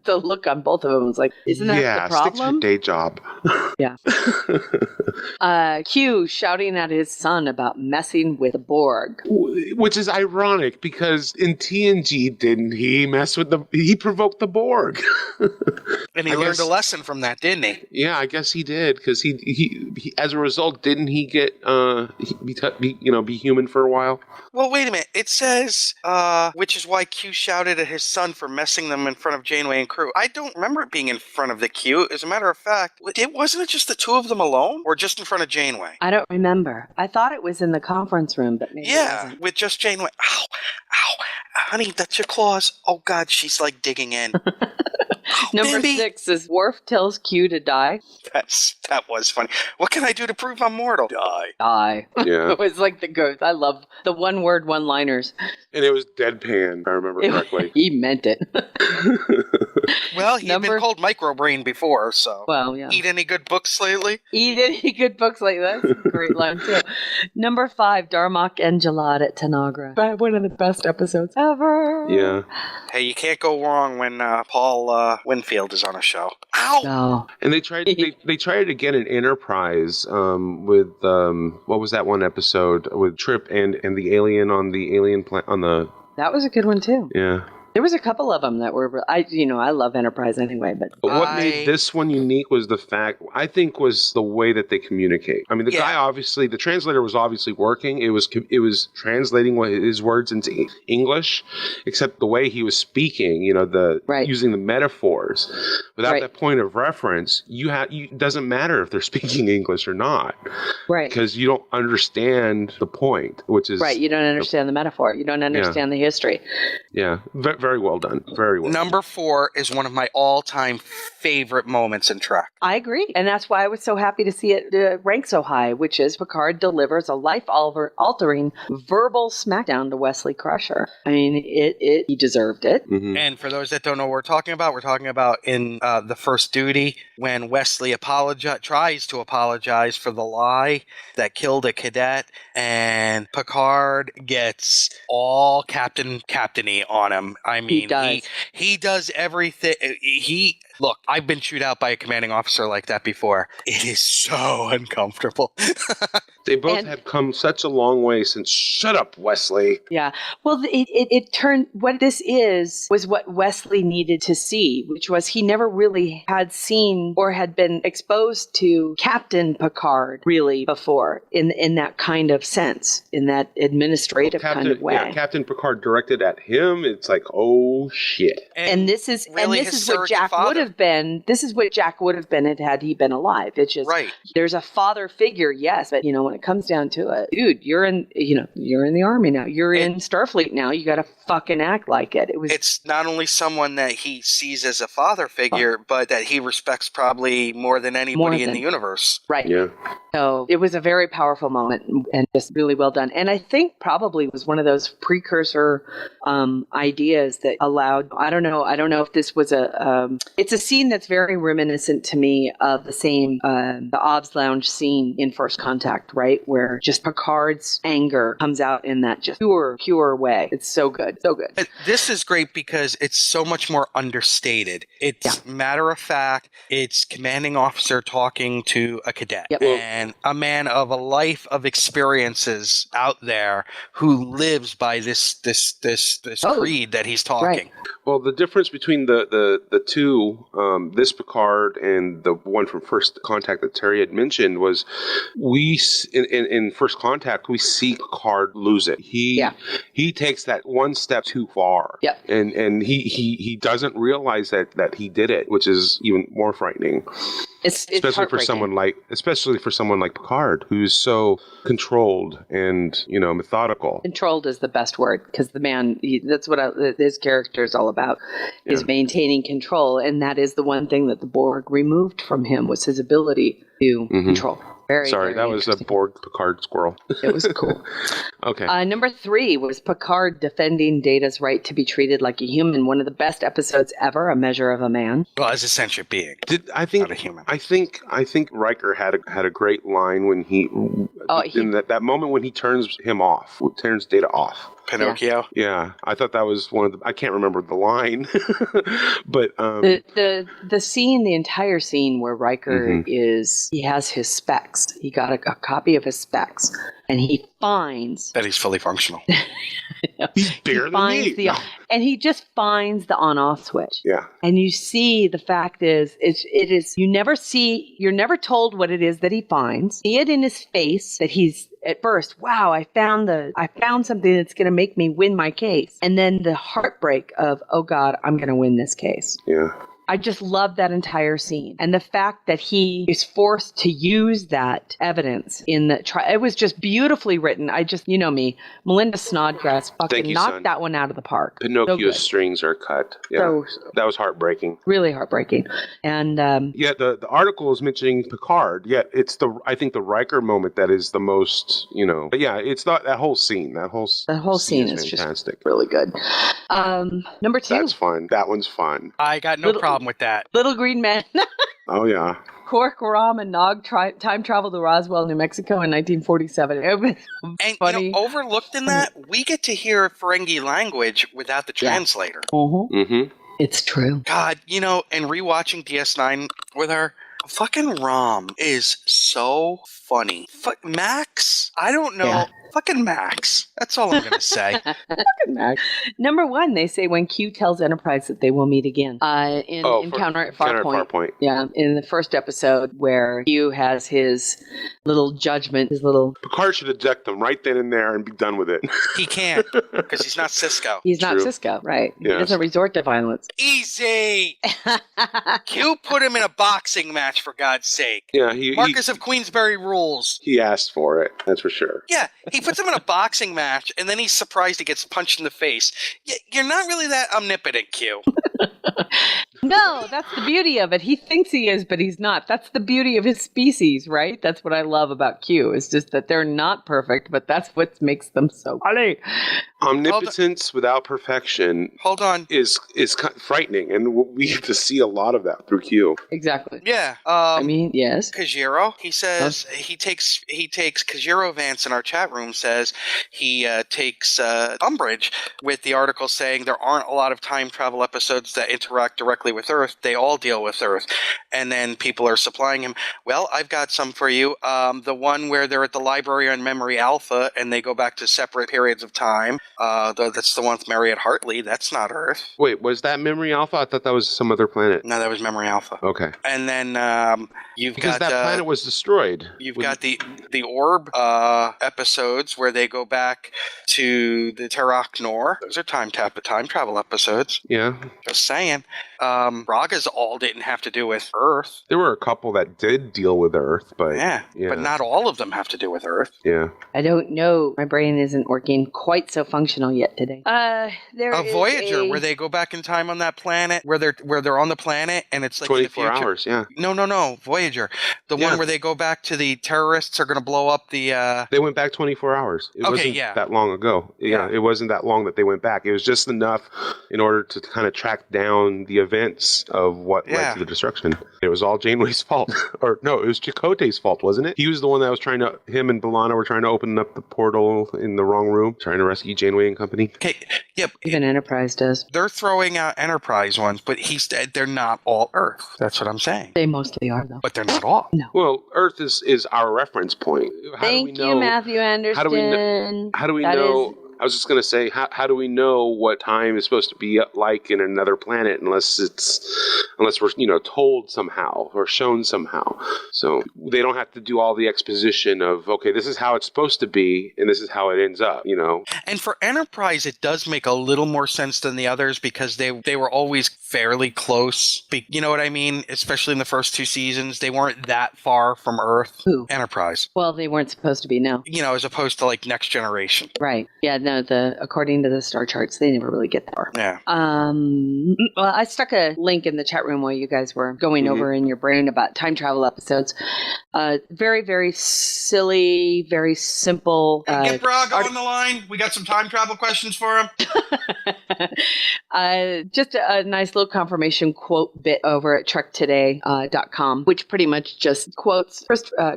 the look on both of them was like, isn't that the problem? Stick to your day job. Yeah. Q shouting at his son about messing with the Borg, which is ironic because in TNG, didn't he he provoked the Borg? And he learned a lesson from that, didn't he? Yeah, I guess he did, because he as a result, didn't he get be human for a while? Well, wait a minute. It says, which is why Q shouted at his son for messing them in front of Janeway and crew. I don't remember it being in front of the Q. As a matter of fact, wasn't it just the two of them alone, or just in front of Janeway? I don't remember. I thought it was in the conference room, but maybe it wasn't. With just Janeway. Ow, honey, that's your claws. Oh God, she's like digging in. Number Bambi. 6 is Worf tells Q to die. That was funny. What can I do to prove I'm mortal? Die. Die. Yeah. It was like the ghost. I love the one-word one-liners. And it was deadpan, if I remember correctly. He meant it. Well, he'd been called microbrain before, so. Well, yeah. Eat any good books lately? Eat any good books like that? That's a great line, too. Number 5, Darmok and Jalad at Tanagra. One of the best episodes ever. Yeah. Hey, you can't go wrong when Paul Winfield is on a show. Ow! No. And they tried it again in Enterprise with what was that one episode with Trip and the alien on the alien on the. That was a good one, too. Yeah. There was a couple of them that were, I love Enterprise anyway, but what made this one unique was the fact, I think, was the way that they communicate. I mean, the guy obviously, the translator was obviously working. It was translating his words into English, except the way he was speaking, using the metaphors. Without that point of reference, it doesn't matter if they're speaking English or not. Right. Because you don't understand the point, which is... Right, you don't understand the metaphor. You don't understand the history. Yeah, very well done. Very well. Number 4 is one of my all-time favorite moments in Trek. I agree. And that's why I was so happy to see it rank so high, which is Picard delivers a life-altering verbal smackdown to Wesley Crusher. I mean, he deserved it. Mm-hmm. And for those that don't know what we're talking about in The First Duty, when Wesley tries to apologize for the lie that killed a cadet, and Picard gets all captainy on him. I mean, he does everything. Look, I've been chewed out by a commanding officer like that before. It is so uncomfortable. They both have come such a long way since shut up, Wesley. Yeah. Well, it turned, what this was what Wesley needed to see, which was he never really had seen or had been exposed to Captain Picard really before in that kind of sense, in that administrative kind of way. Yeah, Captain Picard directed at him. It's like, oh shit. And this is what Jack would have been. This is what Jack would have been had he been alive. It's just there's a father figure, yes, but when it comes down to it, dude, you're in the Army now. You're in Starfleet now. You got to fucking act like it. It's not only someone that he sees as a father figure, but that he respects probably more than anybody in the universe. Right. Yeah. So it was a very powerful moment and just really well done. And I think probably was one of those precursor ideas that allowed, I don't know if this was it's a scene that's very reminiscent to me of the same, the Ob's Lounge scene in First Contact, right? Where just Picard's anger comes out in that just pure way. It's so good. So good. This is great because it's so much more understated. It's matter of fact. It's commanding officer talking to a cadet. Yep. And a man of a life of experiences out there who lives by this creed that he's talking. Right. Well, the difference between the two, this Picard and the one from First Contact that Terry had mentioned was in First Contact, we see Picard lose it. He takes that one step too far. Yep. And he doesn't realize that he did it, which is even more frightening. Especially for someone like Picard, who's so controlled and methodical. Controlled is the best word, because the man, that's what his character is all about, is maintaining control, and that is the one thing that the Borg removed from him, was his ability to control. Sorry, that was a Borg Picard squirrel. It was cool. Okay. Number 3 was Picard defending Data's right to be treated like a human. One of the best episodes ever, A Measure of a Man. Well, as a sentient being, not a human. I think Riker had a great line when in that moment when he turns Data off. Pinocchio. Yeah, I thought that was one of the. I can't remember the line, but the scene, the entire scene where Riker he has his specs. He got a copy of his specs, and he finds that he's fully functional. He's bigger than me. And he just finds the on-off switch. Yeah. And you see, the fact is, you're never told what it is that he finds. See it in his face that he's, at first, wow, I found something that's going to make me win my case. And then the heartbreak of, oh God, I'm going to win this case. Yeah. I just love that entire scene. And the fact that he is forced to use that evidence in the trial, it was just beautifully written. I just, you know me, Melinda Snodgrass fucking knocked that one out of the park. Pinocchio's strings are cut. Yeah, So that was heartbreaking. Really heartbreaking. And yeah, the article is mentioning Picard. Yet it's I think the Riker moment that is the most, But yeah, it's not that whole scene. That whole scene is fantastic. Just really good. Number 2. That's fun. That one's fun. I got no problem with that. Little Green Man. Oh yeah. Quark, Ram, and Nog time travel to Roswell, New Mexico in 1947. It was and funny. Overlooked in that, we get to hear Ferengi language without the translator. It's true. God, and rewatching DS9 with her, fucking Ram is so funny. Max? I don't know. Yeah. Fucking Max. That's all I'm going to say. Fucking Max. Number 1, they say when Q tells Enterprise that they will meet again. In Encounter at Farpoint. Yeah, in the first episode where Q has his little judgment, Picard should eject them right then and there and be done with it. He can't, because he's not Cisco. He's not Cisco, right. Yes. He doesn't resort to violence. Easy! Q put him in a boxing match, for God's sake. Yeah, Marcus of Queensberry rules. He asked for it, that's for sure. Yeah, he puts him in a boxing match, and then he's surprised he gets punched in the face. You're not really that omnipotent, Q. No, that's the beauty of it. He thinks he is, but he's not. That's the beauty of his species, right? That's what I love about Q. It's just that they're not perfect, but that's what makes them so funny. Omnipotence without perfection is frightening, and we get to see a lot of that through Q. Exactly. Yeah. Yes. Kajiro, he says he takes Kajiro Vance in our chat room says he takes umbrage with the article saying there aren't a lot of time travel episodes that interact directly with Earth. They all deal with Earth. And then people are supplying him, well, I've got some for you. The one where they're at the library on Memory Alpha and they go back to separate periods of time. That's the one with Mariette Hartley. That's not Earth. Wait, was that Memory Alpha? I thought that was some other planet. No, that was Memory Alpha. Okay. And then because that planet was destroyed. You've got the Orb episodes where they go back to the Terak Nor. Those are time travel episodes. Yeah. Just saying. Braga's all didn't have to do with Earth. There were a couple that did deal with Earth, but but not all of them have to do with Earth. Yeah. I don't know. My brain isn't working quite so functional yet today. There is Voyager, where they go back in time on that planet, where they're on the planet, and it's like 24 hours. Yeah. No. Voyager, the one where they go back to the terrorists are going to blow up the. They went back 24 hours. It wasn't that long ago. Yeah, it wasn't that long that they went back. It was just enough in order to kind of track down the events of what led to the destruction. It was all Janeway's fault. Or no, it was Chakotay's fault, wasn't it? He was the one that was him and B'Elanna were trying to open up the portal in the wrong room, trying to rescue Janeway and company. Okay, yep. Even Enterprise does. They're throwing out Enterprise ones, but they're not all Earth. That's what I'm saying. They mostly are, though. But they're not all. No. Well, Earth is our reference point. Thank you, Matthew Anderson. How do we know? I was just going to say, how do we know what time is supposed to be like in another planet unless we're told somehow or shown somehow? So they don't have to do all the exposition of, okay, this is how it's supposed to be and this is how it ends up, And for Enterprise, it does make a little more sense than the others because they were always fairly close. You know what I mean? Especially in the first 2 seasons, they weren't that far from Earth. Who? Enterprise. Well, they weren't supposed to be, no. As opposed to like Next Generation. Right. Yeah. No, according to the star charts, they never really get that far. Yeah. Well, I stuck a link in the chat room while you guys were going over in your brain about time travel episodes. Very, very silly, very simple. Get Braga on the line. We got some time travel questions for him. Just a nice little confirmation quote bit over at TrekToday.com, which pretty much just quotes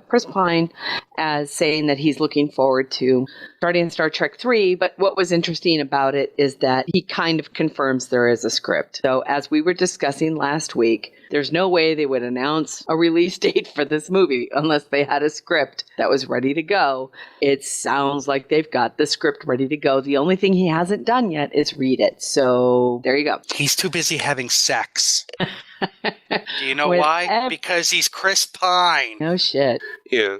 Chris Pine as saying that he's looking forward to starting Star Trek 3, but what was interesting about it is that he kind of confirms there is a script. So as we were discussing last week, there's no way they would announce a release date for this movie unless they had a script that was ready to go. It sounds like they've got the script ready to go. The only thing he hasn't done yet is read it. So there you go. He's too busy having sex. Do you know why? Because he's Chris Pine. No shit. Yeah,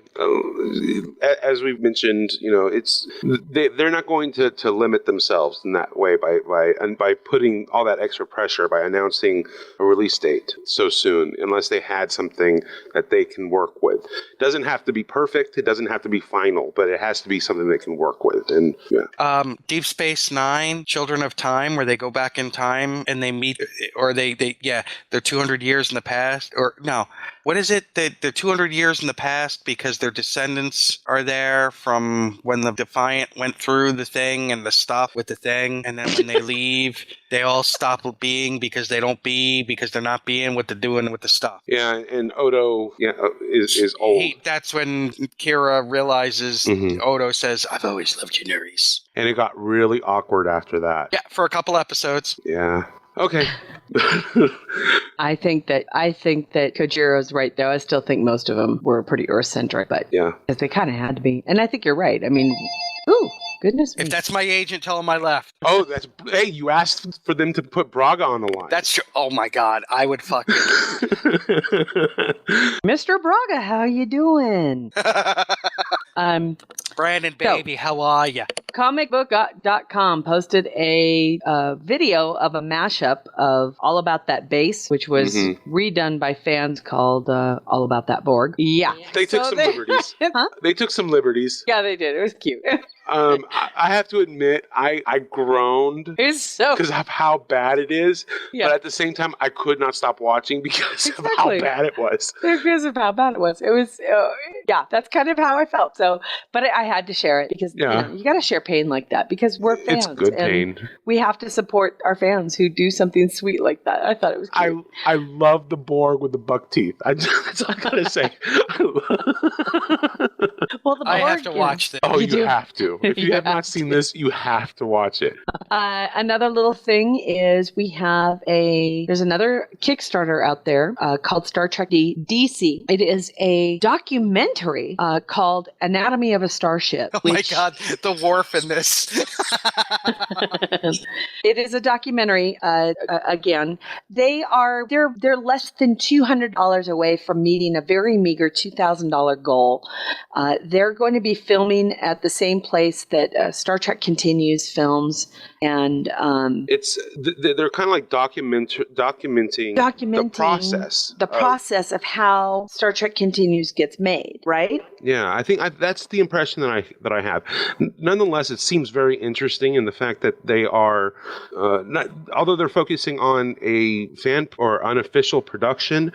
as we've mentioned, they're not going to limit themselves in that way by putting all that extra pressure by announcing a release date so soon, unless they had something that they can work with. It doesn't have to be perfect. It doesn't have to be final, but it has to be something they can work with. And Deep Space Nine, Children of Time, where they go back in time and they meet, or they're 200 years in the past, or no. What is it? They're 200 years in the past because their descendants are there from when the Defiant went through the thing and the stuff with the thing. And then when they leave, they all stop being because they're not being what they're doing with the stuff. Yeah, and Odo is old. That's when Kira realizes, Odo says, "I've always loved you, Nerys." And it got really awkward after that. Yeah, for a couple episodes. Yeah. Okay. I think that Kojiro's right, though. I still think most of them were pretty Earth-centric, but because they kind of had to be. And I think you're right. I mean, goodness me. If that's my agent, tell him I left. Oh, hey, you asked for them to put Braga on the line. That's true. Oh my God, I would fucking. Mr. Braga, how you doing? Brandon, baby, how are you? Comicbook.com posted a video of a mashup of All About That Bass, which was redone by fans called All About That Borg. Yeah. They took some liberties. Huh? They took some liberties. Yeah, they did. It was cute. I have to admit, I groaned because of how bad it is. Yeah. But at the same time, I could not stop watching because of how bad it was. Because of how bad it was. It was, that's kind of how I felt. So, but I had to share it because you got to share pain like that because we're fans. It's good pain. We have to support our fans who do something sweet like that. I thought it was cute. I love the Borg with the buck teeth. That's all I gotta say. Well, the Borg, I have to watch this. Oh, you have to. If you have not seen this, you have to watch it. Another little thing is there's another Kickstarter out there called Star Trek DC. It is a documentary called Anatomy of a Starship. Oh my God, the Worf in this. It is a documentary. Again, they're less than $200 away from meeting a very meager $2,000 goal. They're going to be filming at the same place that Star Trek Continues films, and they're kind of like documenting the process. The process of how Star Trek Continues gets made, right? Yeah, I think that's the impression that I have. Nonetheless, it seems very interesting in the fact that they are, although they're focusing on a fan or unofficial production,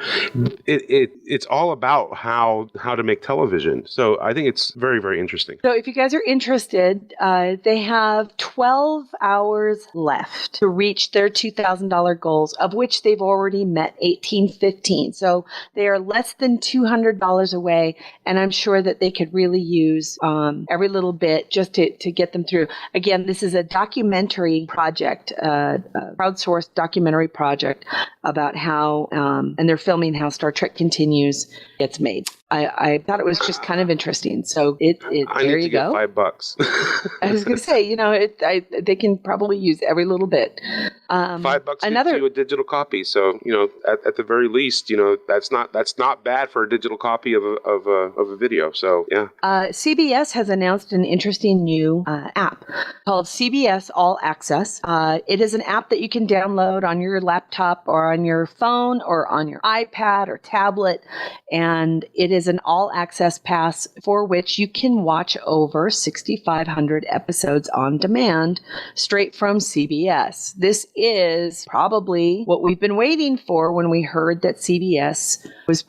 it's all about how to make television. So I think it's very, very interesting. So if you guys are interested, they have 12 hours left to reach their $2,000 goals, of which they've already met 1815. So they are less than $200 away, and I'm sure that they could really use every little bit just to get them through. Again, this is a documentary project, crowdsourced documentary project about how, and they're filming how Star Trek Continues gets made. I thought it was just kind of interesting. So there you go. $5. I was going to say, they can probably use every little bit. $5 gets you a digital copy. So at the very least, that's not bad for a digital copy of a video. So yeah. CBS has announced an interesting new app called CBS All Access. It is an app that you can download on your laptop or on your phone or on your iPad or tablet, and it is an all-access pass for which you can watch over 6,500 episodes on demand straight from CBS. This is probably what we've been waiting for when we heard that CBS was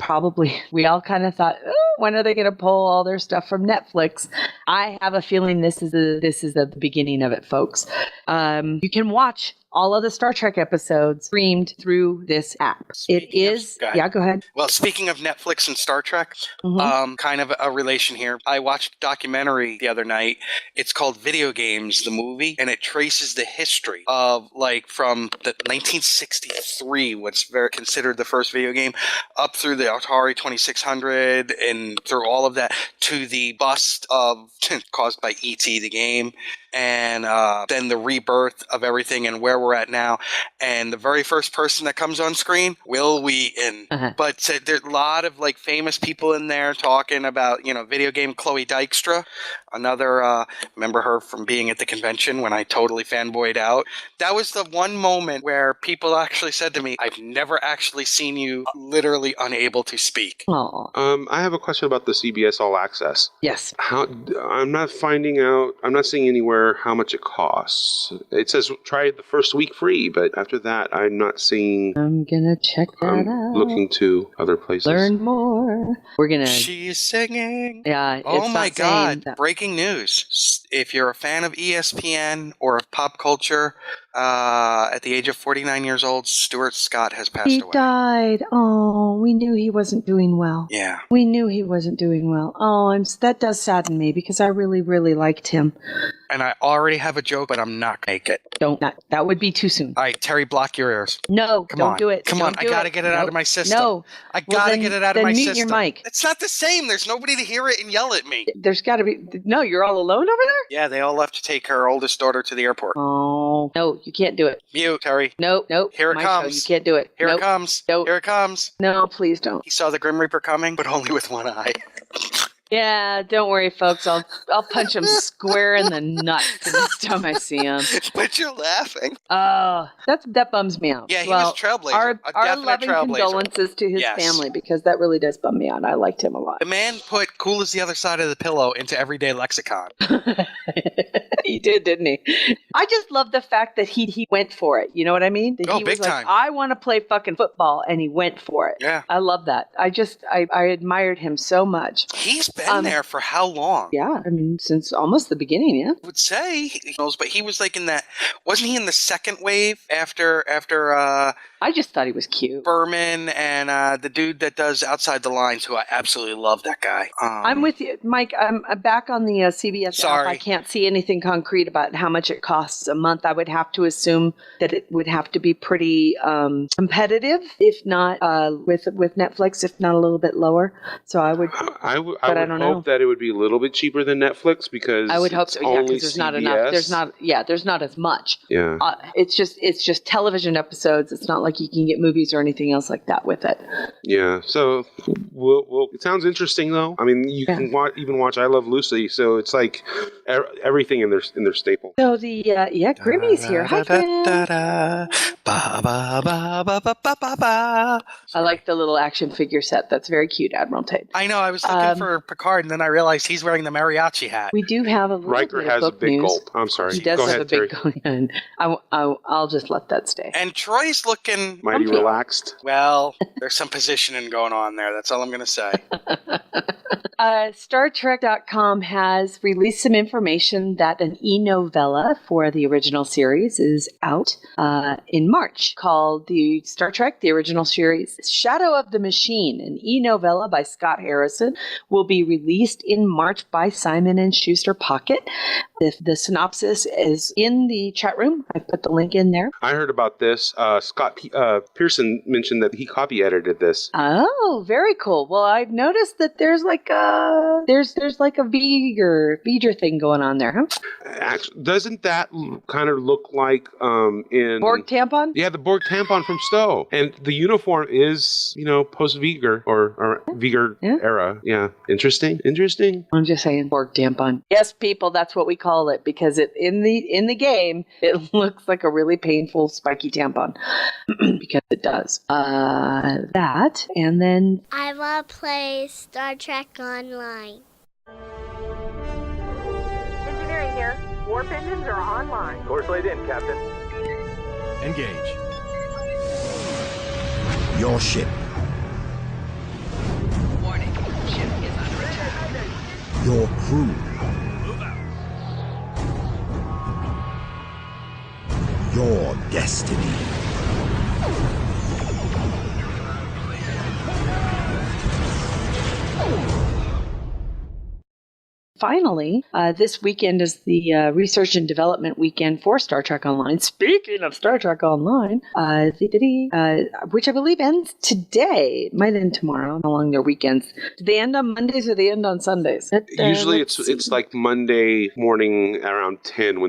we all kind of thought, when are they going to pull all their stuff from Netflix? I have a feeling this is the beginning of it, folks. You can watch all of the Star Trek episodes streamed through this app. Go ahead. Well, speaking of Netflix and Star Trek, kind of a relation here. I watched a documentary the other night. It's called Video Games, the movie, and it traces the history of from the 1963, what's considered the first video game, up through the Atari 2600 and through all of that to the bust caused by E.T. the game. And then the rebirth of everything and where we're at now. And the very first person that comes on screen, Will Wheaton. But there's a lot of famous people in there talking about, video game. Chloe Dykstra, another, remember her from being at the convention when I totally fanboyed out. That was the one moment where people actually said to me, I've never actually seen you literally unable to speak. Aww. I have a question about the CBS All Access. Yes. I'm not seeing anywhere how much it costs. It says try it the first week free, but after that, I'm not seeing. I'm gonna check that out. Looking to other places. Learn more. We're gonna. She's singing. Yeah. Oh my God! Breaking news! If you're a fan of ESPN or of pop culture, at the age of 49 years old, Stuart Scott has passed away. He died. Oh, we knew he wasn't doing well. Yeah. We knew he wasn't doing well. Oh, that does sadden me because I really, really liked him. And I already have a joke, but I'm not going to make it. That would be too soon. All right, Terry, block your ears. No, don't do it. Come on, I got to get it out of my system. No. I got to get it out of my system. Then mute your mic. It's not the same. There's nobody to hear it and yell at me. There's got to be. No, you're all alone over there? Yeah, they all left to take her oldest daughter to the airport. Oh. No, you can't do it. Mute, Terry. Nope. Here it comes. Show. You can't do it. Here it comes. Nope. Here it comes. No, please don't. He saw the Grim Reaper coming, but only with one eye. Yeah, don't worry, folks. I'll punch him square in the nuts the next time I see him. But you're laughing. Oh, that bums me out. Yeah, he was trailblazer. Our loving condolences to his family because that really does bum me out. I liked him a lot. The man put "cool as the other side of the pillow" into everyday lexicon. He did, didn't he? I just love the fact that he went for it. You know what I mean? That he big was time. I want to play fucking football, and he went for it. Yeah, I love that. I admired him so much. He's been there for how long? Yeah, I mean, since almost the beginning, yeah. I would say he knows, but he was in that. Wasn't he in the second wave after? I just thought he was cute. Berman and the dude that does Outside the Lines, who I absolutely love that guy. I'm with you, Mike. I'm back on the CBS app. I can't see anything concrete about how much it costs a month. I would have to assume that it would have to be pretty competitive, if not with Netflix, if not a little bit lower. So I would hope that it would be a little bit cheaper than Netflix because I would hope so. Yeah, because there's not enough. There's not as much. Yeah. It's just television episodes. It's not like you can get movies or anything else like that with it. Yeah. So, well it sounds interesting though. I mean, you can watch I Love Lucy, so it's like everything in their staple. So the Grimmy's here. Hi, Grim. I like the little action figure set. That's very cute, Admiral Tate. I know. I was looking for Picard, and then I realized he's wearing the mariachi hat. We do have a little Riker bit of has book a big news. gulp. I'm sorry. He does Go have ahead, a big Terry. gulp. I'll just let that stay. And Troy's looking mighty relaxed. Well, there's some positioning going on there. That's all I'm going to say. StarTrek.com has released some information that an e-novella for the original series is out in March called the Star Trek, the original series, Shadow of the Machine. An e-novella by Scott Harrison will be released in March by Simon & Schuster Pocket. The synopsis is in the chat room. I put the link in there. I heard about this. Scott Pearson mentioned that he copy edited this. Oh, very cool. Well, I've noticed that there's like a V'ger thing going on there, huh? Actually, doesn't that kind of look like in Borg tampon? Yeah, the Borg tampon from Stowe, and the uniform is post V'ger or V'ger era. Yeah, interesting. I'm just saying Borg tampon. Yes, people, that's what we call it because it in the game it looks like a really painful spiky tampon because it does. That and then I want to play Star Trek Online. Engineering here. Warp engines are online. Course laid in, Captain. Engage. Your ship. Warning. Ship is under attack. Your crew. Move out. your destiny. Finally, this weekend is the research and development weekend for Star Trek Online. Speaking of Star Trek Online, which I believe ends today. It might end tomorrow along their weekends. Do they end on Mondays or they end on Sundays? Usually it's like Monday morning around 10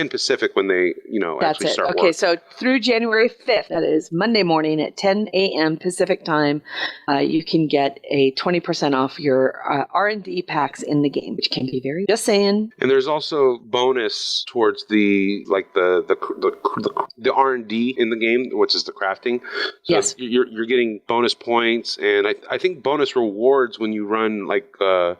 Pacific when they, That's actually it. start Okay, work. so through January 5th, that is Monday morning at 10 a.m. Pacific time, you can get a 20% off your R&D packs in the game, which can be very, just saying. And there's also bonus towards the R&D in the game, which is the crafting. So yes. You're getting bonus points, and I think bonus rewards when you run like the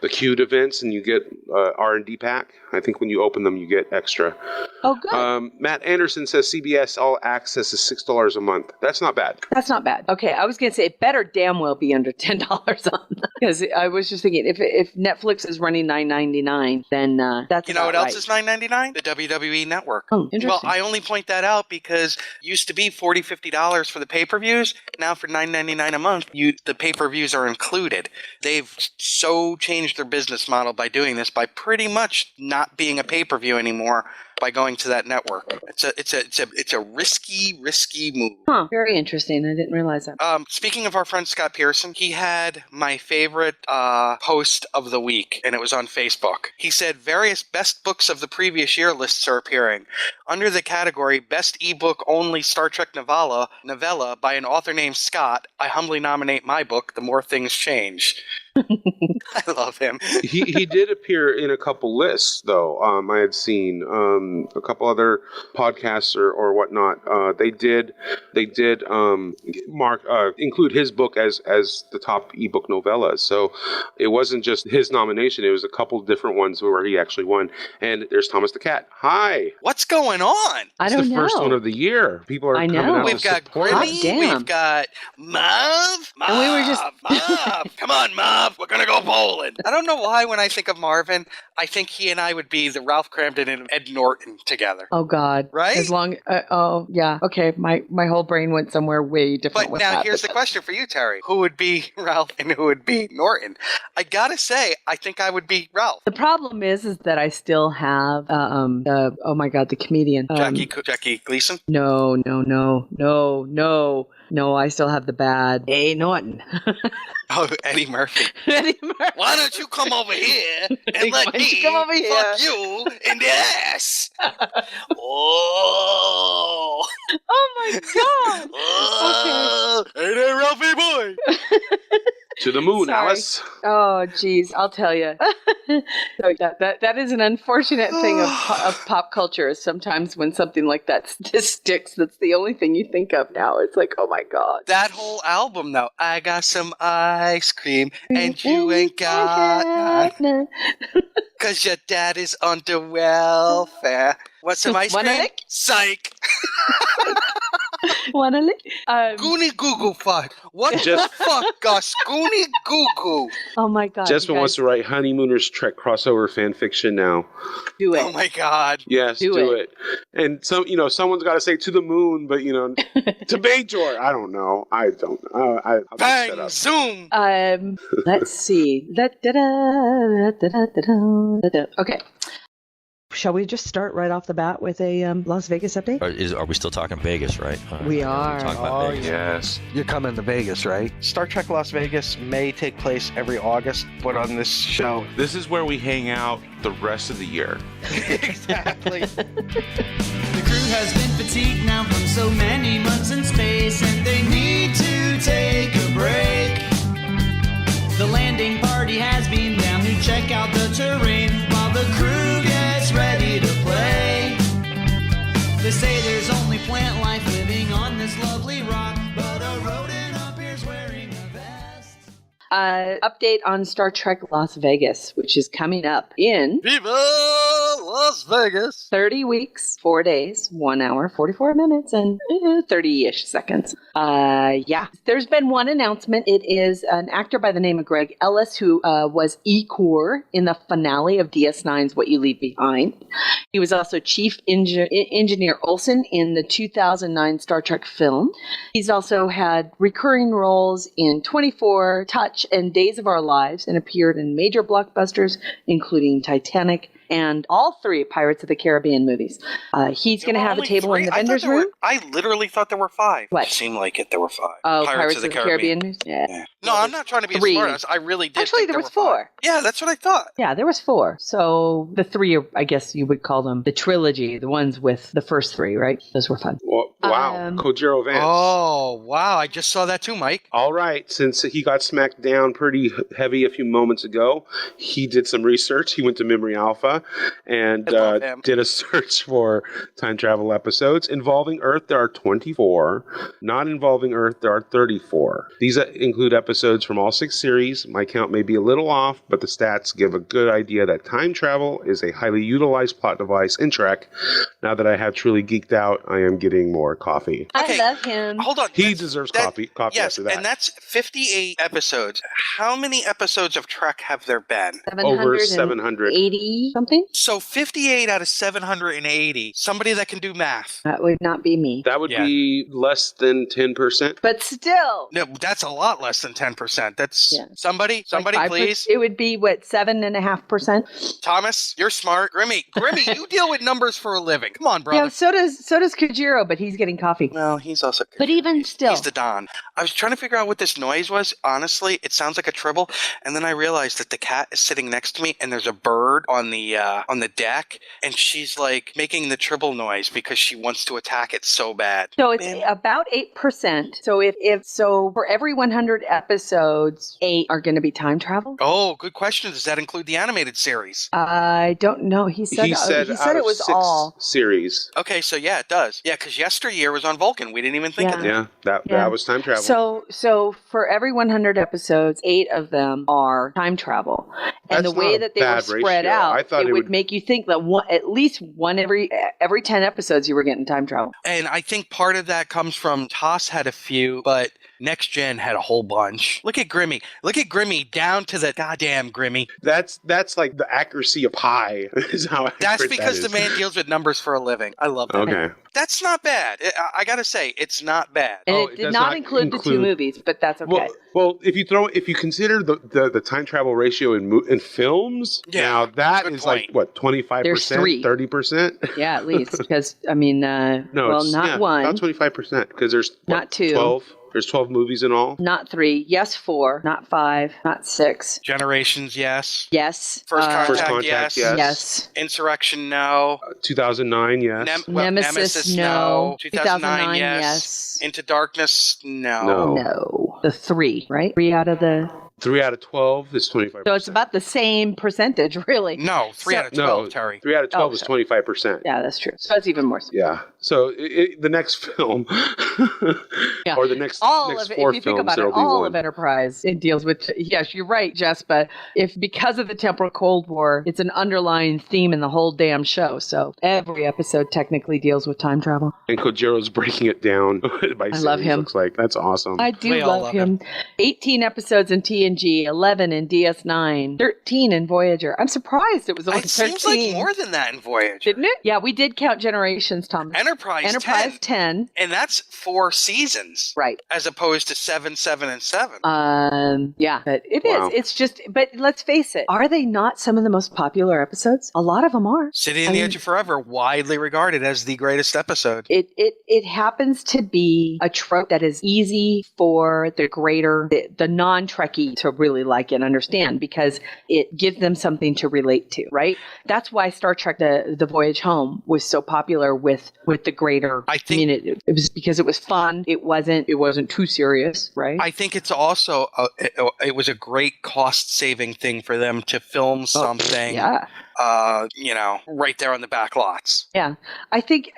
queued events and you get R&D pack. I think when you open them, you get extra. Oh, good. Matt Anderson says CBS All Access is $6 a month. That's not bad. That's not bad. Okay, I was going to say it better damn well be under $10 on that. Because I was just thinking, if Netflix is running $9.99, then that's You know what about else is $9.99? The WWE Network. Oh, interesting. Well, I only point that out because it used to be $40, $50 for the pay-per-views. Now for $9.99 a month, the pay-per-views are included. They've so changed their business model by doing this, by pretty much not being a pay-per-view anymore, by going to that network. It's a risky move. Huh. Very interesting. I didn't realize that. Speaking of our friend Scott Pearson, he had my favorite post of the week, and it was on Facebook. He said various best books of the previous year lists are appearing. Under the category Best Ebook Only Star Trek Novella by an author named Scott, I humbly nominate my book, The More Things Change. I love him. he did appear in a couple lists, though. I had seen a couple other podcasts or whatnot. They did include his book as the top ebook novella. So it wasn't just his nomination; it was a couple different ones where he actually won. And there's Thomas the Cat. Hi, what's going on? I don't it's the know. first one of the year. People are I know. coming out. We've got Grimmy. We've got Marv. And we were just Marv. Come on, Marv. We're gonna go bowling. I don't know why when I think of Marvin, I think he and I would be the Ralph Cramden and Ed Norton together. Oh God! Right? As long. Oh yeah. Okay. My whole brain went somewhere way different. But with now that, here's the question for you, Terry: who would be Ralph and who would be Norton? I gotta say, I think I would be Ralph. The problem is that I still have oh my God, the comedian Jackie Gleason. No. I still have the bad A. Norton. Oh, Eddie Murphy. Eddie Murphy. Why don't you come over here and Why let don't you me come over here? fuck you in the ass? Oh. Oh my God. Oh. Hey there, Ralphie boy. To the moon, Sorry. Alice. Oh, geez, I'll tell you. So that is an unfortunate thing of pop culture. Sometimes when something like that just sticks, that's the only thing you think of now. It's like, oh my God. That whole album, though. I got some ice cream and you ain't got none. Because your dad is under welfare. What's some ice Wanna cream? lick? Psych. Wanna lick? Goonie goo goo fuck. What the fuck, Gus? Goonie goo goo. Oh my God. Jasmine wants to write Honeymooners Trek crossover fan fiction now. Do it. Oh my God. Yes, do it. And someone's got to say to the moon, but to Bajor. I don't know. I'll Bang, shut up. zoom. Let's see. Okay. Shall we just start right off the bat with a Las Vegas update? Are we still talking Vegas, right? We are. Talking about Vegas. Yes. You're coming to Vegas, right? Star Trek Las Vegas may take place every August, but on this show. This is where we hang out the rest of the year. Exactly. The crew has been fatigued now from so many months in space, and they need to take a break. The landing party has been down to check out the terrain while the crew gets ready to play. They say there's only plant life living on this lovely rock, but a rodent appears wearing a vest. Update on Star Trek Las Vegas, which is coming up in Viva Las Vegas. 30 weeks, 4 days, 1 hour, 44 minutes, and 30-ish seconds. There's been one announcement. It is an actor by the name of Greg Ellis, who was Ekor in the finale of DS9's What You Leave Behind. He was also Chief Engineer Olsen in the 2009 Star Trek film. He's also had recurring roles in 24, Touch, and Days of Our Lives, and appeared in major blockbusters, including Titanic and all 3 Pirates of the Caribbean movies. He's going to have a table in the vendor's room. I literally thought there were 5. What? It seemed like there were 5. Oh, Pirates of the Caribbean movies? Yeah. No, I'm not trying to be a 3. smartass. I really did. Actually, think there was were 4. 5. Yeah, that's what I thought. Yeah, there was 4. So the 3, I guess you would call them the trilogy, the ones with the first 3, right? Those were fun. Well, wow. Kojiro Vance. Oh, wow. I just saw that too, Mike. All right. Since he got smacked down pretty heavy a few moments ago, he did some research. He went to Memory Alpha and did a search for time travel episodes. Involving Earth, there are 24. Not involving Earth, there are 34. These include episodes from all 6 series. My count may be a little off, but the stats give a good idea that time travel is a highly utilized plot device in Trek. Now that I have truly geeked out, I am getting more coffee. I love him. Hold on. He deserves coffee Yes, after that. and that's 58 episodes. How many episodes of Trek have there been? Over 700. 80 something? So 58 out of 780. Somebody that can do math. That would not be me. That would be less than 10%. But still. No, that's a lot less than 10%. That's somebody, Like please. It would be, what, 7.5%? Thomas, you're smart. Grimmy, you deal with numbers for a living. Come on, brother. Yeah, so does Kojiro, but he's getting coffee. Well, he's also... But even still. He's the Don. I was trying to figure out what this noise was. Honestly, it sounds like a tribble. And then I realized that the cat is sitting next to me and there's a bird on the deck. And she's like making the tribble noise because she wants to attack it so bad. So it's about 8%. So if for every 100 episodes, 8 are going to be time travel? Oh, good question. Does that include the animated series? I don't know. He said it was 6 all series. Okay, so yeah, it does. Yeah, because Yesteryear was on Vulcan. We didn't even think of that. Yeah, that was time travel. So for every 100 episodes, 8 of them are time travel. And That's the way not that they a were bad spread ratio. I out, thought it would make you think that at least one every 10 episodes you were getting time travel. And I think part of that comes from Toss had a few, but Next Gen had a whole bunch. Look at Grimmy. Look at Grimmy down to the goddamn Grimmy. That's like the accuracy of pi is how accurate That's because that the man deals with numbers for a living. I love that. Okay. That's not bad. I gotta say, it's not bad. And it did not include the 2 movies, but that's okay. Well, if you consider the time travel ratio in films, now that is like what 25%, There's 3. 30%. Yeah, at least because I mean, not 1, about 25% because there's not 2, 12. There's 12 movies in all. Not 3. Yes, 4. Not 5. Not 6. Generations, yes. Yes. First Contact, yes. Yes. Insurrection, no. 2009, yes. Nemesis, no. 2009, yes. Into Darkness, No. The 3, right? 3 out of the... 3 out of 12 is 25%. So it's about the same percentage, really. No, 3 out of 12, Terry. 3 out of 12 is 25%. Yeah, that's true. So that's even more. Yeah. So the next film, or the next 4 films, if you think about it, all of Enterprise, it deals with, yes, you're right, Jess, but because of the temporal Cold War, it's an underlying theme in the whole damn show. So every episode technically deals with time travel. And Kojiro's breaking it down by series, love him. Looks like that's awesome. I do love him. 18 episodes in TNG, 11 in DS9, 13 in Voyager. I'm surprised it was only 13. It seems like more than that in Voyager. Didn't it? Yeah, we did count Generations, Thomas. Enterprise 10. And that's 4 seasons. Right. As opposed to 7, 7, and 7. Yeah, but it is. It's just, but let's face it. Are they not some of the most popular episodes? A lot of them are. City on the Edge of Forever, widely regarded as the greatest episode. It happens to be a trope that is easy for the non-Trekkie to really like and understand because it gives them something to relate to, right? That's why Star Trek, the Voyage Home was so popular with the greater community. It was because it was fun. It wasn't too serious, right? I think it's also it was a great cost-saving thing for them to film something. Yeah. Right there on the back lots. Yeah. I think,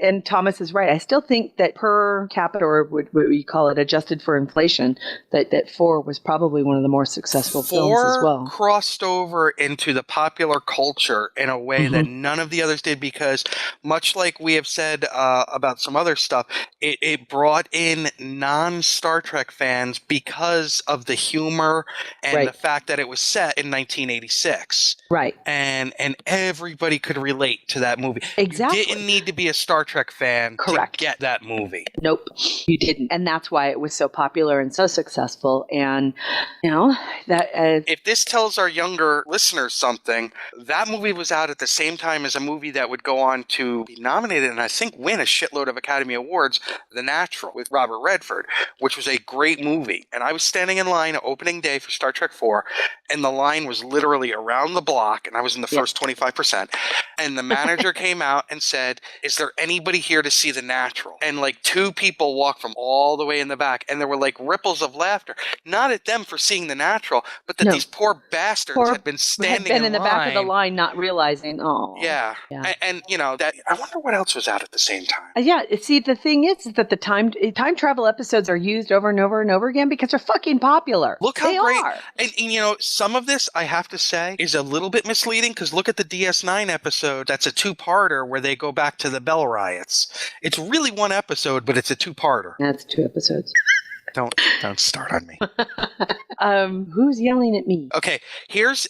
and Thomas is right, I still think that per capita, or what we call it, adjusted for inflation, that 4 was probably one of the more successful films as well. 4 crossed over into the popular culture in a way that none of the others did because, much like we have said about some other stuff, it brought in non-Star Trek fans because of the humor and the fact that it was set in 1986. Right. And and everybody could relate to that movie. Exactly. You didn't need to be a Star Trek fan to get that movie. Nope, you didn't. And that's why it was so popular and so successful. And, that... if this tells our younger listeners something, that movie was out at the same time as a movie that would go on to be nominated and I think win a shitload of Academy Awards, The Natural, with Robert Redford, which was a great movie. And I was standing in line opening day for Star Trek 4, and the line was literally around the block, and I was in the first 25%. And the manager came out and said, "Is there anybody here to see The Natural?" And like 2 people walked from all the way in the back, and there were like ripples of laughter, not at them for seeing The Natural, but that these poor bastards had been standing in the back of the line, not realizing. Oh, yeah. And that I wonder what else was out at the same time. See, the thing is that the time travel episodes are used over and over and over again because they're fucking popular. Look how they great. are. And some of this, I have to say, is a little bit misleading because look at the DS9 episode. That's a 2-parter where they go back to the Bell riots. It's really 1 episode, but it's a 2-parter. That's 2 episodes. Don't start on me. Who's yelling at me? Okay, here's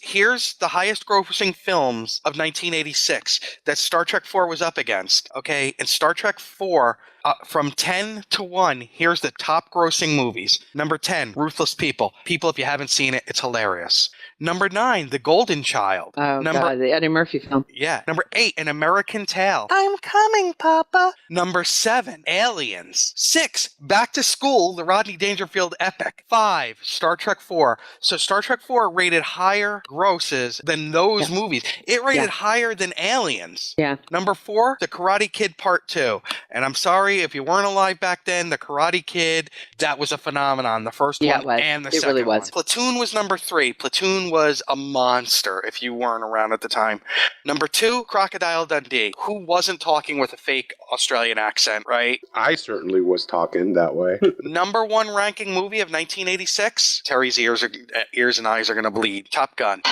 the highest grossing films of 1986 that Star Trek 4 was up against. Okay, and Star Trek 4, from 10 to 1, here's the top grossing movies. Number 10, Ruthless People. People, if you haven't seen it, it's hilarious. Number 9, The Golden Child. Oh, God, the Eddie Murphy film. Yeah. Number 8, An American Tale. I'm coming, Papa. Number 7, Aliens. 6, Back to School, the Rodney Dangerfield epic. 5, Star Trek 4. So Star Trek 4 rated higher grosses than those movies. It rated higher than Aliens. Yeah. Number 4, The Karate Kid Part 2. And I'm sorry if you weren't alive back then, The Karate Kid, that was a phenomenon. The first one and the second really was. one. Platoon was number 3. Platoon was a monster if you weren't around at the time. Number 2, Crocodile Dundee. Who wasn't talking with a fake Australian accent, right? I certainly was talking that way. Number 1 ranking movie of 1986. Terry's ears and eyes are going to bleed. Top Gun.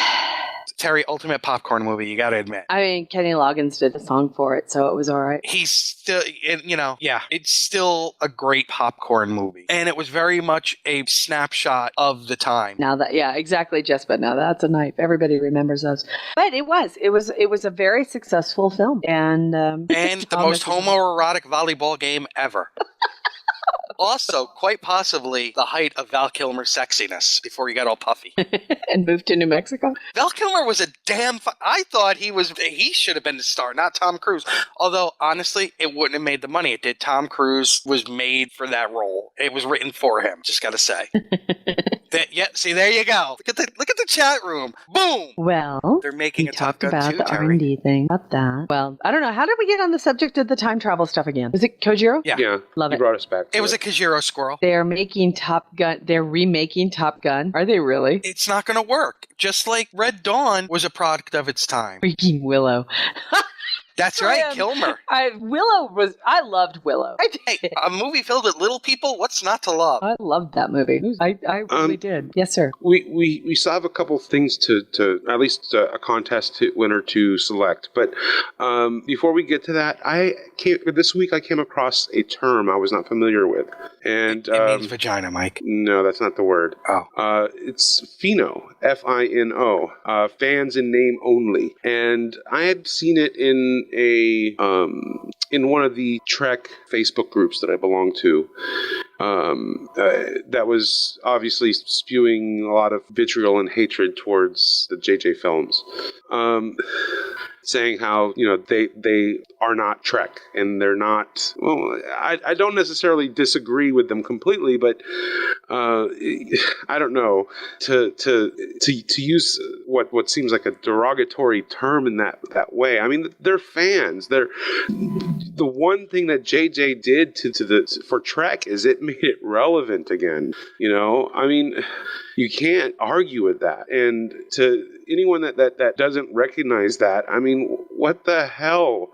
Terry, ultimate popcorn movie, you got to admit. I mean, Kenny Loggins did a song for it, so it was all right. He's still, it's still a great popcorn movie. And it was very much a snapshot of the time. Now that, exactly, Jessica. Now that's a knife. Everybody remembers those. But it was a very successful film. And the most homoerotic volleyball game ever. Also, quite possibly the height of Val Kilmer's sexiness before he got all puffy. And moved to New Mexico? Val Kilmer was a I thought he should have been the star, not Tom Cruise. Although, honestly, it wouldn't have made the money it did. Tom Cruise was made for that role. It was written for him, just gotta say. See, there you go. Look at the chat room. Boom! Well, they're making a Top Gun about 2, the Terry. R&D thing. About that. Well, I don't know. How did we get on the subject of the time travel stuff again? Was it Kojiro? Yeah. Love you it. brought us back to It was a Kojiro squirrel. They're making Top Gun. They're remaking Top Gun. Are they really? It's not going to work. Just like Red Dawn was a product of its time. Freaking Willow. That's right, Kilmer. I loved Willow. Hey, a movie filled with little people, what's not to love? I loved that movie. I really did. Yes, sir. We still have a couple of things to at least a contest winner to select. But before we get to that, this week I came across a term I was not familiar with. And it means vagina, Mike. No, that's not the word. Oh. It's FINO, FINO, fans in name only. And I had seen it in in one of the Trek Facebook groups that I belong to. That was obviously spewing a lot of vitriol and hatred towards the JJ films. Saying how, they are not Trek and they're not, well, I don't necessarily disagree with them completely, but I don't know, to use what seems like a derogatory term in that way. I mean, they're fans. They're the one thing that JJ did for Trek is it made it relevant again. I mean, you can't argue with that. And to anyone that doesn't recognize that, I mean, what the hell?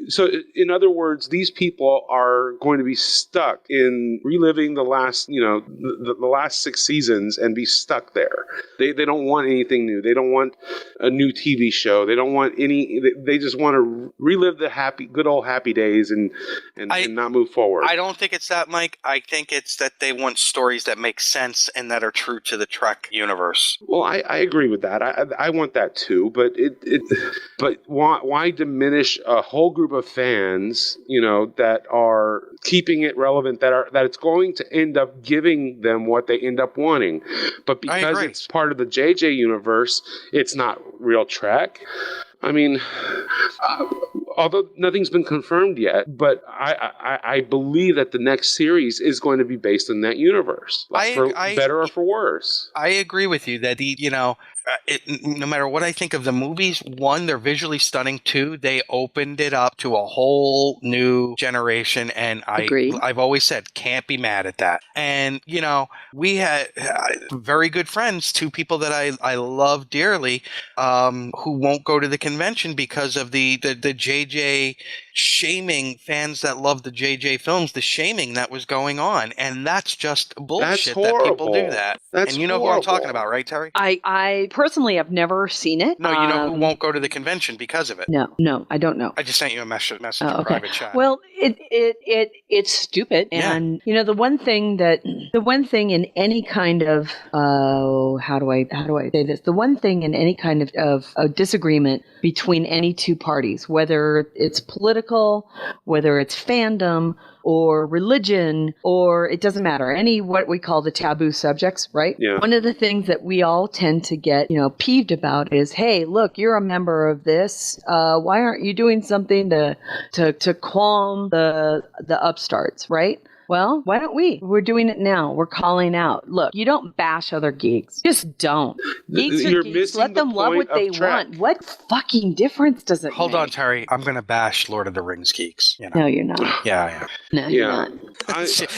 So, in other words, these people are going to be stuck in reliving the last, the last 6 seasons and be stuck there. They don't want anything new. They don't want a new TV show. They don't want any. They just want to relive the good old happy days and not move forward. I don't think it's that, Mike. I think it's that they want stories that make sense and that are true to the Trek universe. Well, I agree with that. I want that too. But but why diminish a whole group of fans, that are keeping it relevant, that it's going to end up giving them what they end up wanting. But because it's part of the JJ universe, it's not real Trek. I mean, although nothing's been confirmed yet, but I believe that the next series is going to be based in that universe, better or for worse. I agree with you that no matter what I think of the movies, 1, they're visually stunning. 2, they opened it up to a whole new generation, and I've always said can't be mad at that. And we had very good friends, 2 people that I love dearly, who won't go to the convention because of the JJ shaming fans that love the JJ films, the shaming that was going on, and that's just bullshit that people do that. That's and you know horrible. who I'm talking about, right, Terry? I personally have never seen it. No, you know who won't go to the convention because of it? No, I don't know. I just sent you a message in private chat. Well, it's stupid, and the one thing in any kind of how do I say this? The one thing in any kind of a disagreement between any two parties, whether it's political, whether it's fandom or religion, or it doesn't matter, any what we call the taboo subjects, right? Yeah. One of the things that we all tend to get, peeved about is, hey, look, you're a member of this. Why aren't you doing something to calm the upstarts, right? Well, why don't we? We're doing it now. We're calling out. Look, you don't bash other geeks. Just don't. Geeks are geeks. Let them love what they want. What fucking difference does it make? Hold on, Terry. I'm going to bash Lord of the Rings geeks. No, you're not. Yeah, I am. No, you're not.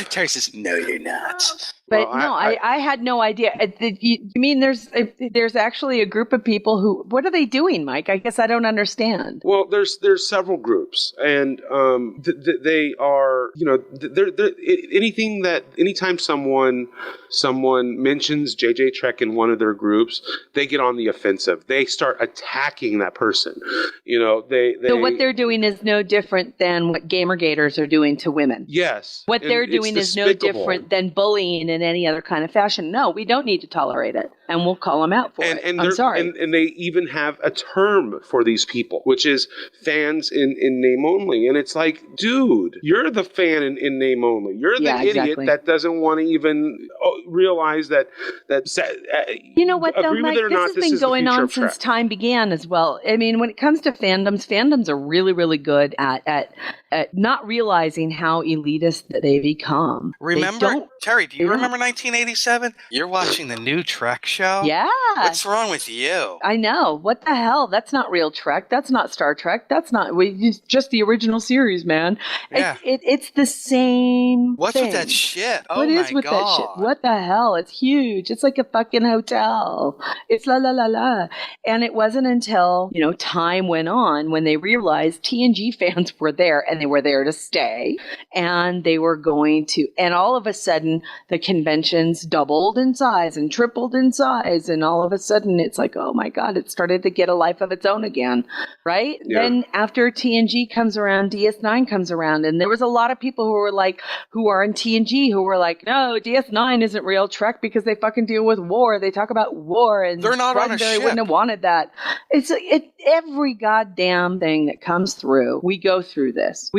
Terry says, no, you're not. But I had no idea. You mean there's actually a group of people who, what are they doing, Mike? I guess I don't understand. Well, there's several groups, and they are, anytime someone mentions JJ Trek in one of their groups, they get on the offensive. They start attacking that person. So what they're doing is no different than what Gamergaters are doing to women. Yes. What they're doing is no different than bullying in any other kind of fashion. No, we don't need to tolerate it, and we'll call them out for it. I'm sorry. And they even have a term for these people, which is fans in name only. And it's like, dude, you're the fan in name only. You're the idiot that doesn't want to even realize that. You know what, though, Mike? This has been going on since time began as well. I mean, when it comes to fandoms are really, really good at not realizing how elitist that they become. Remember, Terry, do you remember 1987? You're watching the new Trek show? Yeah. What's wrong with you? I know. What the hell? That's not real Trek. That's not Star Trek. That's not just the original series, man. Yeah. It's the same What's thing. with that shit? Oh, what is with that shit? What the hell? It's huge. It's like a fucking hotel. It's la la la la. And it wasn't until, time went on when they realized TNG fans were there, and they were there to stay, and they were going to, and all of a sudden the conventions doubled in size and tripled in size, and all of a sudden it's like, oh my God, it started to get a life of its own again, right? Yeah. Then after TNG comes around, DS9 comes around, and there was a lot of people who are in TNG who were like, no, DS9 isn't real Trek because they fucking deal with war. They talk about war, and they're not on a ship. Wouldn't have wanted that. It's every goddamn thing that comes through. We go through this.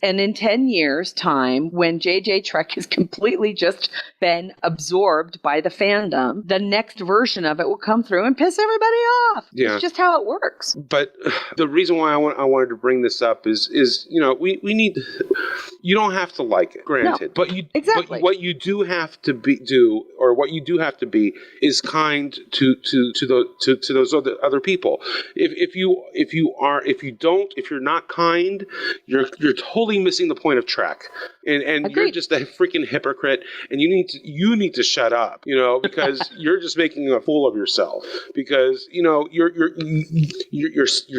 And in 10 years' time, when JJ Trek has completely just been absorbed by the fandom, the next version of it will come through and piss everybody off. Yeah. It's just how it works. But the reason why I wanted to bring this up is we need. You don't have to like it, granted, but what you do have to be is kind to those other people. If you're not kind, you're totally missing the point of Trek, and you're just a freaking hypocrite, and you need to shut up, because you're just making a fool of yourself because you're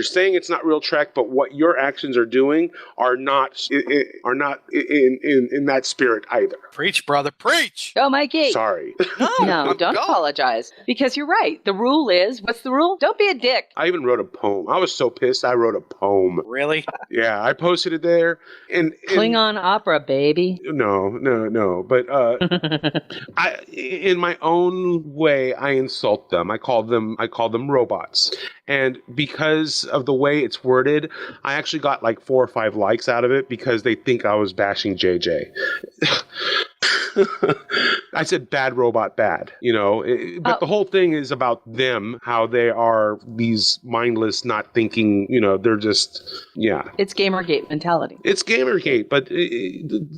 saying it's not real Trek, but what your actions are doing are not in that spirit either. Preach, brother, preach. Go, Mikey. Sorry. No, don't apologize. Because you're right. The rule is, what's the rule? Don't be a dick. I even wrote a poem. I was so pissed. I wrote a poem. Really? Yeah, I posted it there. And Klingon opera, baby. No. But in my own way, I insult them. I call them robots. And because of the way it's worded, I actually got like 4 or 5 likes out of it because they think I was bashing JJ. I said bad robot bad, but the whole thing is about them, how they are these mindless, not thinking, they're just, It's Gamergate mentality. It's Gamergate, but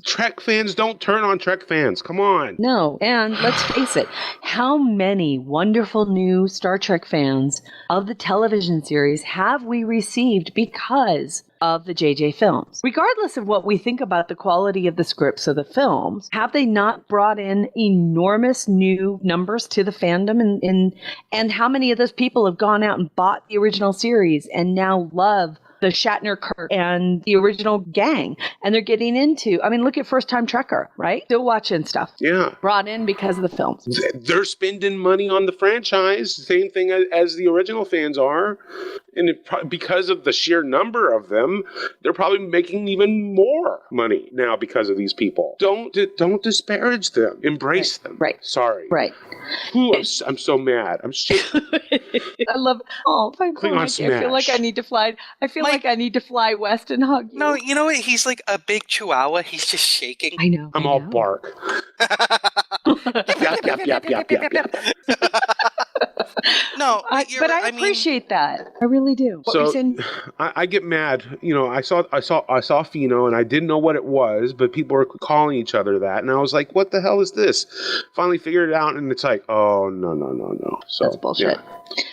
Trek fans don't turn on Trek fans. Come on. No, and let's face it, how many wonderful new Star Trek fans of the television series have we received because of the JJ films? Regardless of what we think about the quality of the scripts of the films, have they not brought in enormous new numbers to the fandom? And how many of those people have gone out and bought the original series and now love the Shatner, Kirk, and the original gang? And they're getting into, look at First Time Trekker, right? Still watching stuff. Yeah. Brought in because of the films. They're spending money on the franchise, same thing as the original fans are. And because of the sheer number of them, they're probably making even more money now because of these people. Don't disparage them. Embrace them. Right. Sorry. Right. Ooh, I'm so mad. I'm shaking. I love. Oh, my God! I feel like I need to fly. I feel like I need to fly west and hug you. No, you know what? He's like a big chihuahua. He's just shaking. I know. I'm all bark. Yap. No, but I appreciate that. I really do. What were you saying? I get mad. I saw FINO and I didn't know what it was, but people were calling each other that, and I was like, "What the hell is this?" Finally figured it out, and it's like, "Oh no." So that's bullshit.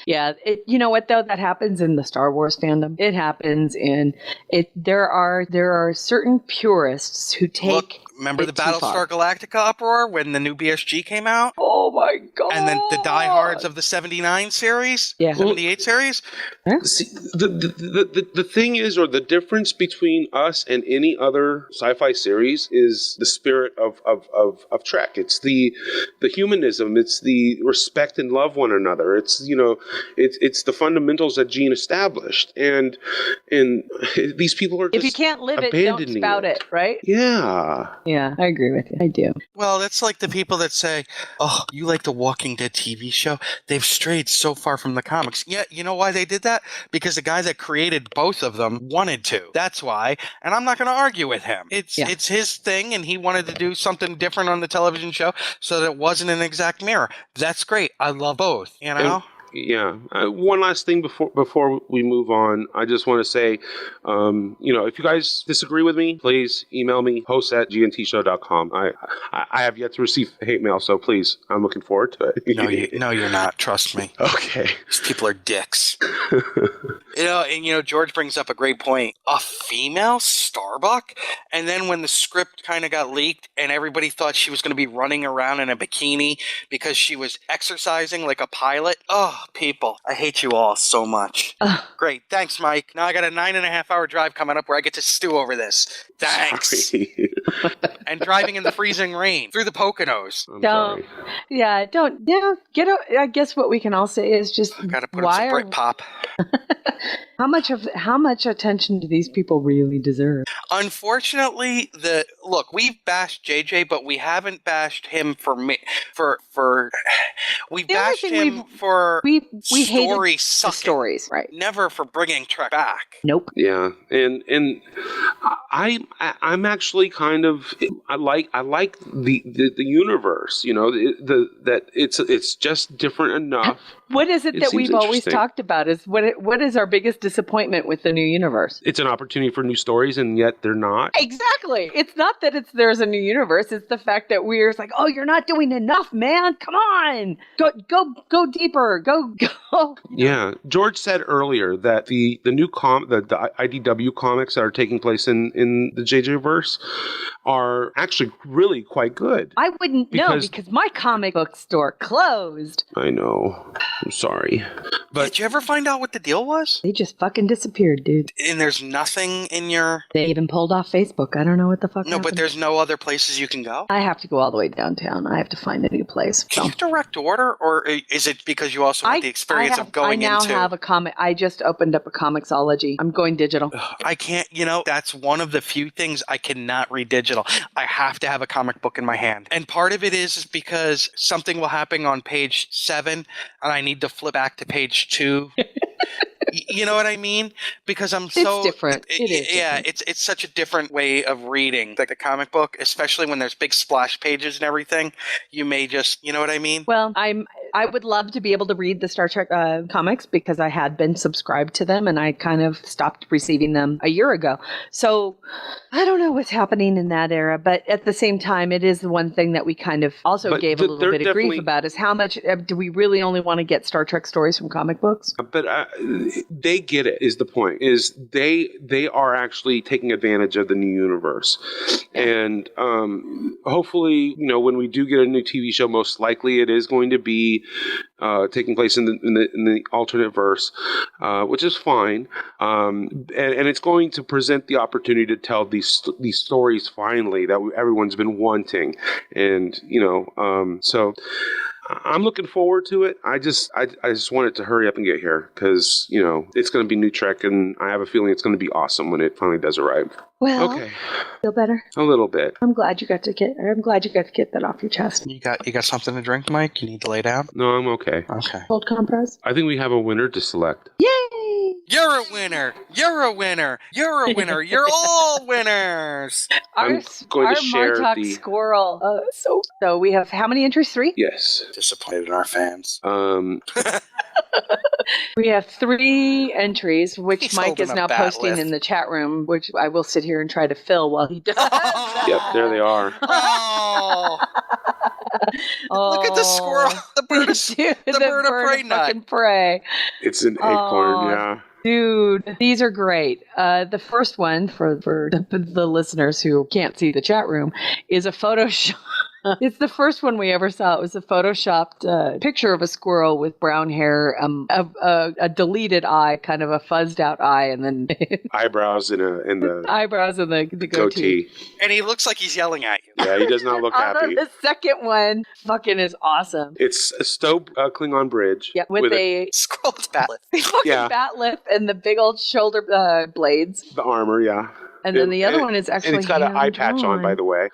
Yeah. You know what though? That happens in the Star Wars fandom. It happens in it. There are certain purists who take. Remember the Battlestar Galactica uproar when the new BSG came out? Oh my God. And then the diehards of the 79 series? Yeah. 78 series? Yeah. See, the thing is, or the difference between us and any other sci-fi series is the spirit of Trek. It's the humanism. It's the respect and love one another. It's, it's the fundamentals that Gene established. And these people are just if you can't live it, don't spout it, right? Yeah. Yeah, I agree with you. I do. Well, that's like the people that say, "Oh, you like the Walking Dead TV show? They've strayed so far from the comics." Yeah, you know why they did that? Because the guy that created both of them wanted to. That's why. And I'm not going to argue with him. It's his thing, and he wanted to do something different on the television show so that it wasn't an exact mirror. That's great. I love both, Yeah. One last thing before we move on, I just want to say, if you guys disagree with me, please email me, host@gntshow.com. I have yet to receive hate mail, so please, I'm looking forward to it. No, you're not. Trust me. Okay. These people are dicks. George brings up a great point. A female Starbuck? And then when the script kind of got leaked and everybody thought she was going to be running around in a bikini because she was exercising like a pilot. Oh, people. I hate you all so much. Great. Thanks, Mike. Now I got a 9.5-hour drive coming up where I get to stew over this. Thanks. And driving in the freezing rain through the Poconos. I guess what we can all say is just I gotta put up some Britpop. How much attention do these people really deserve? Unfortunately, we've bashed JJ, but we haven't bashed him for we bashed him for stories, right? Never for bringing Trek back. Nope. Yeah, and I'm actually kind of I like the universe, that it's just different enough What is it that we've always talked about? Is what is our biggest disappointment with the new universe? It's an opportunity for new stories, and yet they're not. Exactly. It's not that there's a new universe. It's the fact that we're like, oh, you're not doing enough, man. Come on, go deeper. Go. Yeah, George said earlier that the new the IDW comics that are taking place in the JJ verse are actually really quite good. I wouldn't know because my comic book store closed. I know. I'm sorry. But did you ever find out what the deal was? They just fucking disappeared, dude. And there's nothing in your... They even pulled off Facebook. I don't know what the fuck happened. But there's no other places you can go? I have to go all the way downtown. I have to find a new place. Can you direct order, or is it because you also want the experience of going into... I now have a comic. I just opened up a Comixology. I'm going digital. I can't, that's one of the few things I cannot read digital. I have to have a comic book in my hand. And part of it is because something will happen on page 7, and I need to flip back to page 2. You know what I mean? Because it's different. It is. Yeah, different. it's such a different way of reading like a comic book, especially when there's big splash pages and everything. You may just, you know what I mean? Well, I would love to be able to read the Star Trek comics because I had been subscribed to them and I kind of stopped receiving them a year ago. So I don't know what's happening in that era, but at the same time, it is the one thing that we kind of also gave a little bit of grief about is how much do we really only want to get Star Trek stories from comic books? But they get it, is the point, is they are actually taking advantage of the new universe. Yeah. And hopefully, when we do get a new TV show, most likely it is going to be taking place in the alternate verse, which is fine, and it's going to present the opportunity to tell these stories finally that everyone's been wanting, and so I'm looking forward to it. I just want it to hurry up and get here because it's going to be new Trek, and I have a feeling it's going to be awesome when it finally does arrive. Well, okay. Feel better? A little bit. I'm glad you got to get that off your chest. You got something to drink, Mike? You need to lay down? No, I'm okay. Okay. Cold compress? I think we have a winner to select. Yay! You're a winner. You're a winner. You're a winner. You're all winners. I'm going to share Martok the squirrel. So we have how many entries? 3? Yes. Disappointed in our fans. We have 3 entries, which He's Mike is now posting in the chat room, which I will sit here and try to fill while he does. Yep, there they are. Look at the squirrel. The bird of prey. It's an acorn, yeah. Dude, these are great. The first one, for the listeners who can't see the chat room, is a Photoshop. It's the first one we ever saw. It was a photoshopped picture of a squirrel with brown hair, a deleted eye, kind of a fuzzed out eye, and then eyebrows in the eyebrows and the goatee. And he looks like he's yelling at you. Yeah, he does not look happy. The second one fucking is awesome. It's a Stowe Klingon bridge. Yeah, with a squirrel's bat lip. Fucking bat lip and the big old shoulder blades. The armor, yeah. And then the other one is actually and it's got an eye patch on, by the way.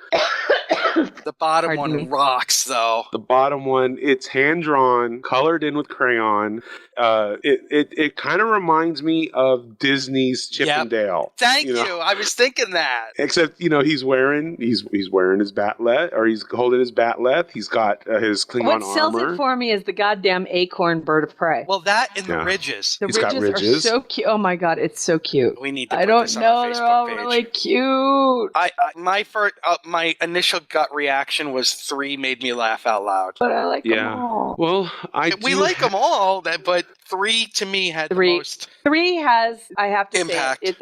The bottom one rocks, though. The bottom one, it's hand-drawn, colored in with crayon. It kind of reminds me of Disney's Chip and Dale. Thank you. I was thinking that. Except, he's wearing his bat'leth, or he's holding his bat'leth. He's got his Klingon armor. What sells it for me is the goddamn acorn bird of prey. Well, that and the ridges. The ridges are so cute. Oh my god, it's so cute. We need to put this on our Facebook they're all page. Really cute. My initial gut reaction was 3 made me laugh out loud. But I like them all. Well, we like them all, but 3 to me had the most. 3 has, I have to impact. Say,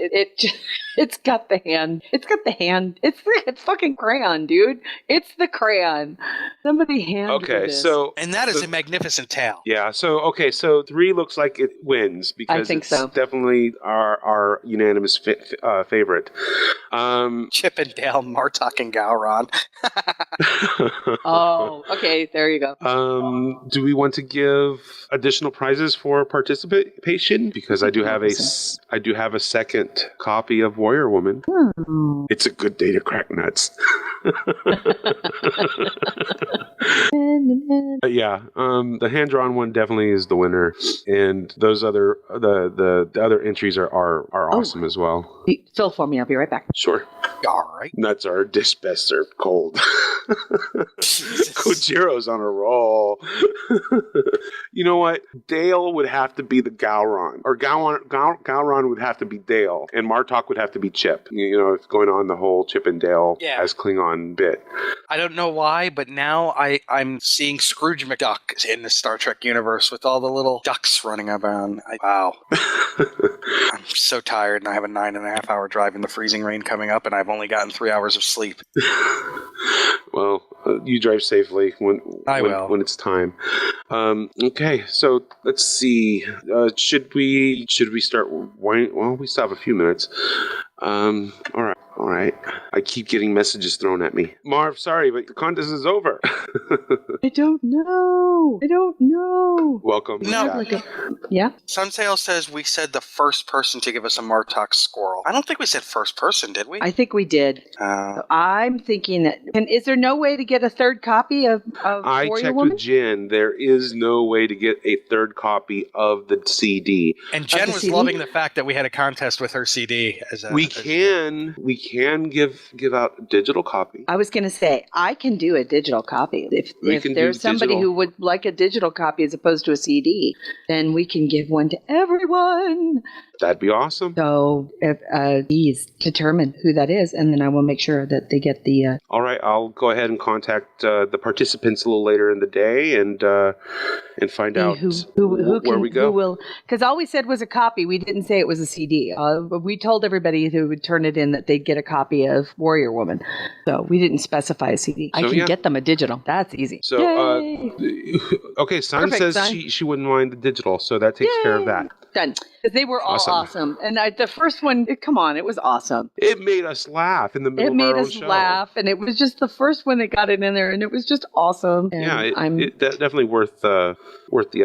it's got the hand. It's got the hand. It's fucking crayon, dude. It's the crayon. Somebody handed this. And that is a magnificent tale. Yeah. So 3 looks like it wins because I think it's definitely our unanimous favorite. Chip and Dale, Martok and Gowron. Oh, okay. There you go. Do we want to give additional prizes for participation? Because I do have a second copy of Warrior Woman. It's a good day to crack nuts. The hand-drawn one definitely is the winner, and those other the other entries are awesome as well. Fill for me. I'll be right back. Sure. All right. Nuts are dish best served cold. Kojiro's on a roll. You know what? Dale would have to be the Gowron, or Gowron would have to be Dale, and Martok would have to be Chip. You know, it's going on the whole Chip and Dale as Klingon bit. I don't know why, but now I'm seeing Scrooge McDuck in the Star Trek universe with all the little ducks running around. Wow. I'm so tired, and I have a 9.5 hour drive in the freezing rain coming up, and I've only gotten 3 hours of sleep. Well, you drive safely when it's time. Okay, so let's see. Should we start? Well, we still have a few minutes. All right. I keep getting messages thrown at me. Marv, sorry, but the contest is over. I don't know. Welcome. No. Yeah? Sunsail says we said the first person to give us a Martok squirrel. I don't think we said first person, did we? I think we did. So I'm thinking that. And is there no way to get a third copy of I Warrior checked Woman? with Jen. There is no way to get a third copy of the CD. And Jen was CD? loving the fact that we had a contest with her CD. We can give out a digital copy. I was going to say, I can do a digital copy. If there's somebody who would like a digital copy as opposed to a CD, then we can give one to everyone. That'd be awesome. So please determine who that is, and then I will make sure that they get the... All right, I'll go ahead and contact the participants a little later in the day and find out where we go. Because all we said was a copy. We didn't say it was a CD. We told everybody who would turn it in that they'd get a copy of Warrior Woman. So we didn't specify a CD. I can get them a digital. That's easy. So, okay, San says she wouldn't mind the digital, so that takes care of that. Done. Because they were all awesome. And the first one, come on, it was awesome. It made us laugh in the middle of our own show. It made us laugh, and it was just the first one that got it in there, and it was just awesome. And it's definitely worth the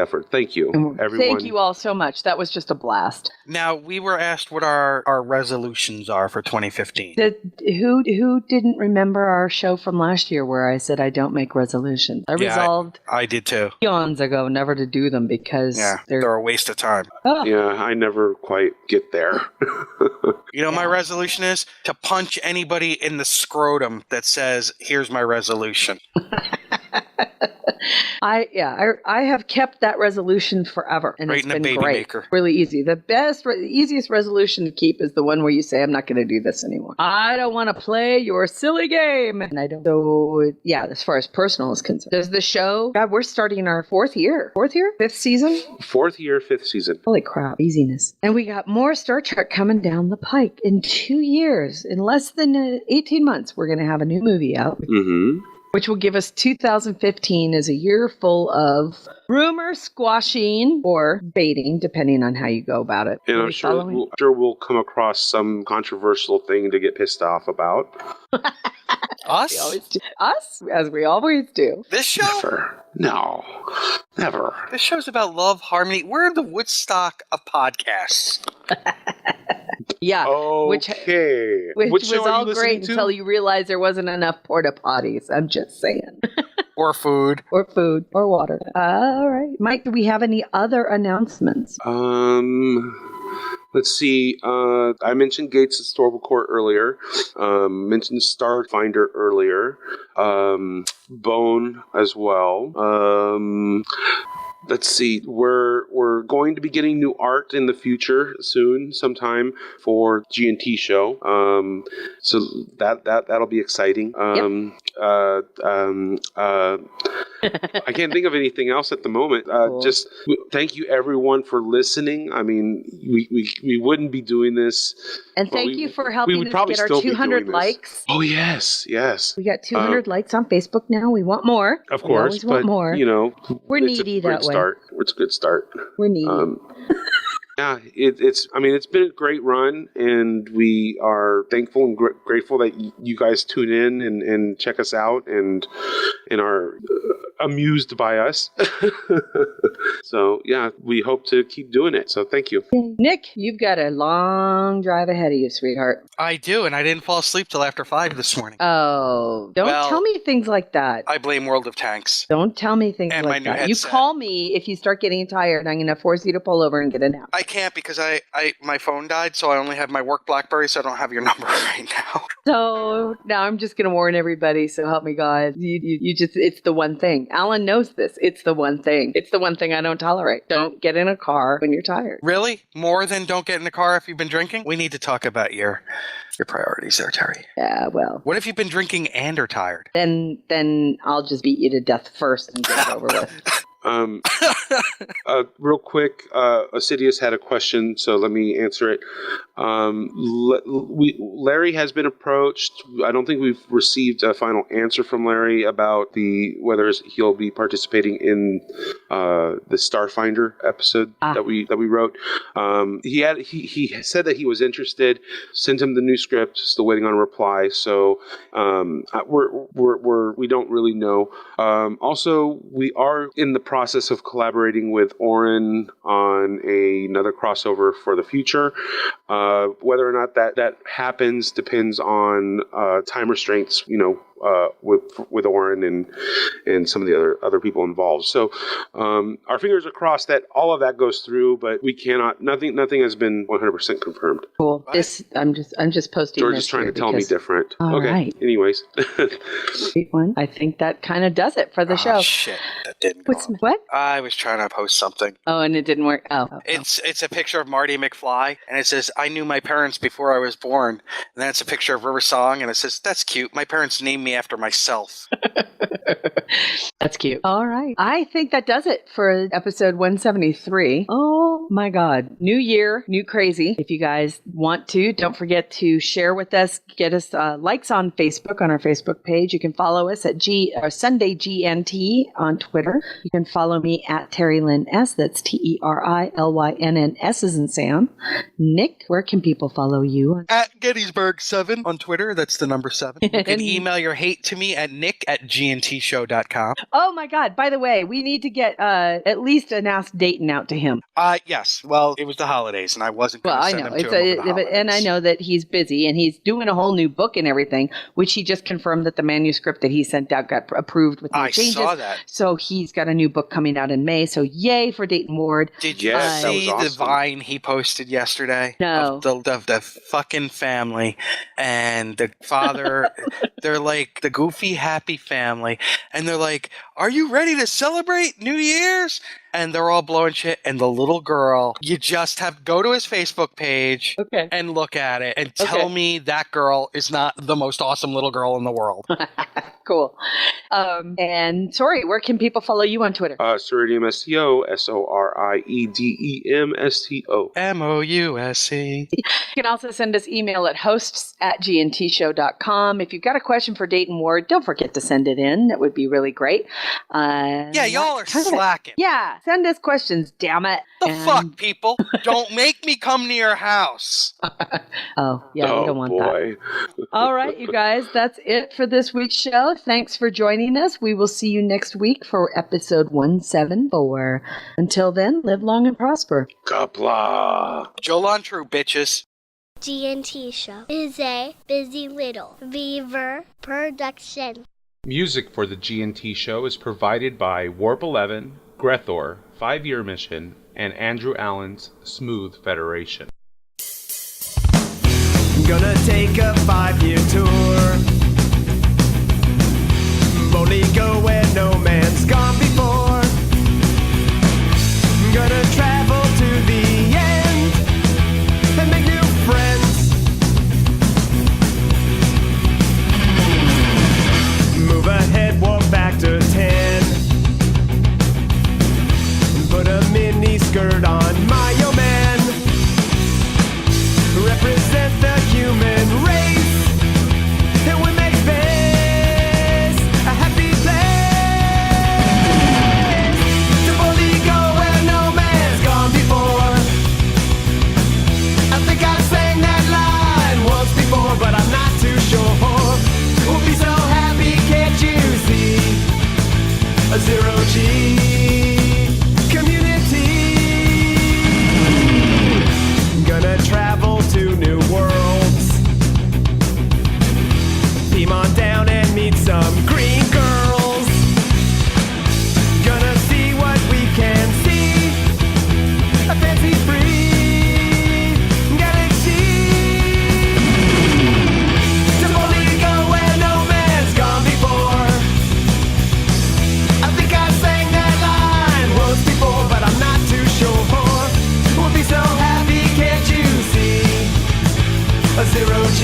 effort. Thank you, everyone. Thank you all so much. That was just a blast. Now, we were asked what our resolutions are for 2015. Who didn't remember our show from last year where I said I don't make resolutions? I resolved I did too. eons ago never to do them because they're a waste of time. Yeah, I never quite get there. You know, my resolution is to punch anybody in the scrotum that says, "Here's my resolution." I have kept that resolution forever, and it's been baby great. maker. Really easy. The easiest resolution to keep is the one where you say, "I'm not going to do this anymore. I don't want to play your silly game," and I don't. So as far as personal is concerned, does the show? God, we're starting our fifth year, fifth season. 4th year, 5th season. Holy crap, easiness! And we got more Star Trek coming down the pike in 2 years. In less than 18 months, we're going to have a new movie out. Mm-hmm. Which will give us 2015 as a year full of rumor squashing or baiting, depending on how you go about it. And I'm sure we'll come across some controversial thing to get pissed off about. Us? Us, as we always do. This show? Never. This show's about love, harmony. We're the Woodstock of podcasts. Yeah. Okay. Which was show are all you great to? until you realized there wasn't enough porta potties. I'm just saying. Or food. Or water. All right. Mike, do we have any other announcements? Let's see. I mentioned Gates Historical Court earlier. Mentioned Starfinder earlier. Bone as well. Let's see. We're going to be getting new art in the future soon, sometime for G&T show. So that'll be exciting. I can't think of anything else at the moment. Cool. Just thank you everyone for listening. I mean, we wouldn't be doing this. And thank you for helping us get our 200 likes. Oh yes. We got 200 likes on Facebook now. We want more. Of course, we always want more. You know, we're needy that way. It's a good start. We're needy. Yeah, it's been a great run, and we are thankful and grateful that you guys tune in and check us out and are amused by us. So, yeah, we hope to keep doing it. So thank you. Nick, you've got a long drive ahead of you, sweetheart. I do, and I didn't fall asleep till after 5 this morning. Oh, don't tell me things like that. I blame World of Tanks. Don't tell me things And like my new that. You headset. call me if you start getting tired. I'm going to force you to pull over and get a nap. I can't because my phone died, so I only have my work BlackBerry, so I don't have your number right now. So now I'm just going to warn everybody. So help me God. You just, it's the one thing. Alan knows this. It's the one thing. It's the one thing I don't tolerate. Don't get in a car when you're tired. Really? More than don't get in the car if you've been drinking? We need to talk about your priorities there, Terry. Yeah, well. What if you've been drinking and are tired? Then I'll just beat you to death first and get it over with. Real quick, Assidious had a question, so let me answer it. Larry has been approached. I don't think we've received a final answer from Larry about whether he'll be participating in the Starfinder episode that we wrote. He said that he was interested. Sent him the new script. Still waiting on a reply. So we don't really know. Also, we are in the process of collaborating with Oren on another crossover for the future. Whether or not that happens depends on time restraints, with Oren and some of the other people involved. So our fingers are crossed that all of that goes through, but we cannot. Nothing has been 100% confirmed. Cool. I'm just posting. George is trying to tell me different. All okay. Right. Anyways, I think that kind of does it for the show. Shit, that didn't. What? I was trying to post something. Oh, and it didn't work. Oh. It's a picture of Marty McFly, and it says, "I knew my parents before I was born." And then it's a picture of River Song, and it says, "That's cute. My parents named me after myself." That's cute. All right. I think that does it for episode 173. Oh my God. New year, new crazy. If you guys want to, don't forget to share with us. Get us likes on Facebook, on our Facebook page. You can follow us at Sunday GNT on Twitter. You can follow me at Terry Lynn S. That's TERILYNNS as in Sam. Nick, where can people follow you? At Gettysburg7 on Twitter. That's the number 7. You can email your hate to me at nick@gntshow.com. Oh my God. By the way, we need to get at least an Ask Dayton out to him. Yes. Well, it was the holidays, and I wasn't going to send him to him over the holidays. And I know that he's busy, and he's doing a whole new book and everything, which he just confirmed that the manuscript that he sent out got approved with no changes. I saw that. So he's got a new book coming out in May. So yay for Dayton Ward. Did you see the Vine he posted yesterday? No. Of the fucking family and the father. They're like the goofy, happy family. And they're like, "Are you ready to celebrate New Year's?" And they're all blowing shit. And the little girl, you just have to go to his Facebook page and look at it and tell me that girl is not the most awesome little girl in the world. Cool. And sorry, where can people follow you on Twitter? Soridium STO, SORIEDEM STO. MOUSC. You can also send us email at hosts@gntshow.com. If you've got a question for Dayton Ward, don't forget to send it in. That would be really great. Yeah, y'all are slacking. Yeah, send us questions, damn it. Fuck, people. Don't make me come to your house. Oh, yeah, we don't want that. All right, you guys, that's it for this week's show. Thanks for joining us. We will see you next week for episode 174. Until then, live long and prosper. Kapla. Jolan True, bitches. GNT Show is a Busy Little Beaver production. Music for the GNT Show is provided by Warp 11, Grethor, 5-Year Mission, and Andrew Allen's Smooth Federation. Gonna take a 5-year tour. Boldly go where no man's gone before. Gonna travel to the end and make new friends. Move ahead, walk back to 10. Put a mini skirt on my old man. Represent the human race. And when G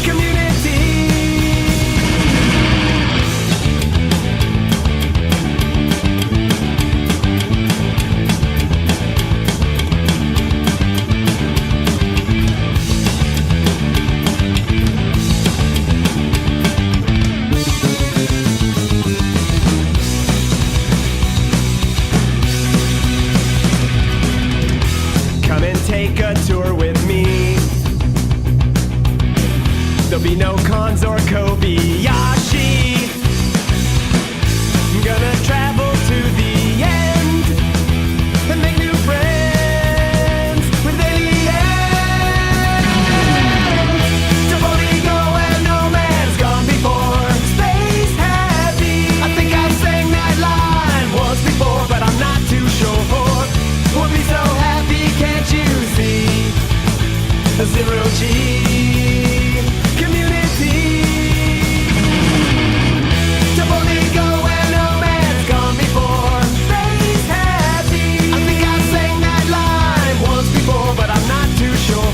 community. Come and take a tour with me. There'll be no cons or Kobayashi. I'm gonna travel to the end and make new friends with aliens. Totally go where no man's gone before. Space heavy. I think I sang that line once before, but I'm not too sure. We'll be so happy, can't you see? A zero G community. Totally go where no man's gone before. Space happy. I think I sang that line once before, but I'm not too sure.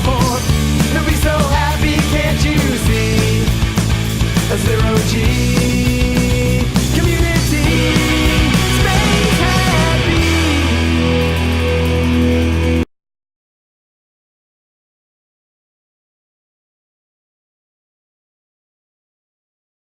We'll be so happy, can't you see? A zero G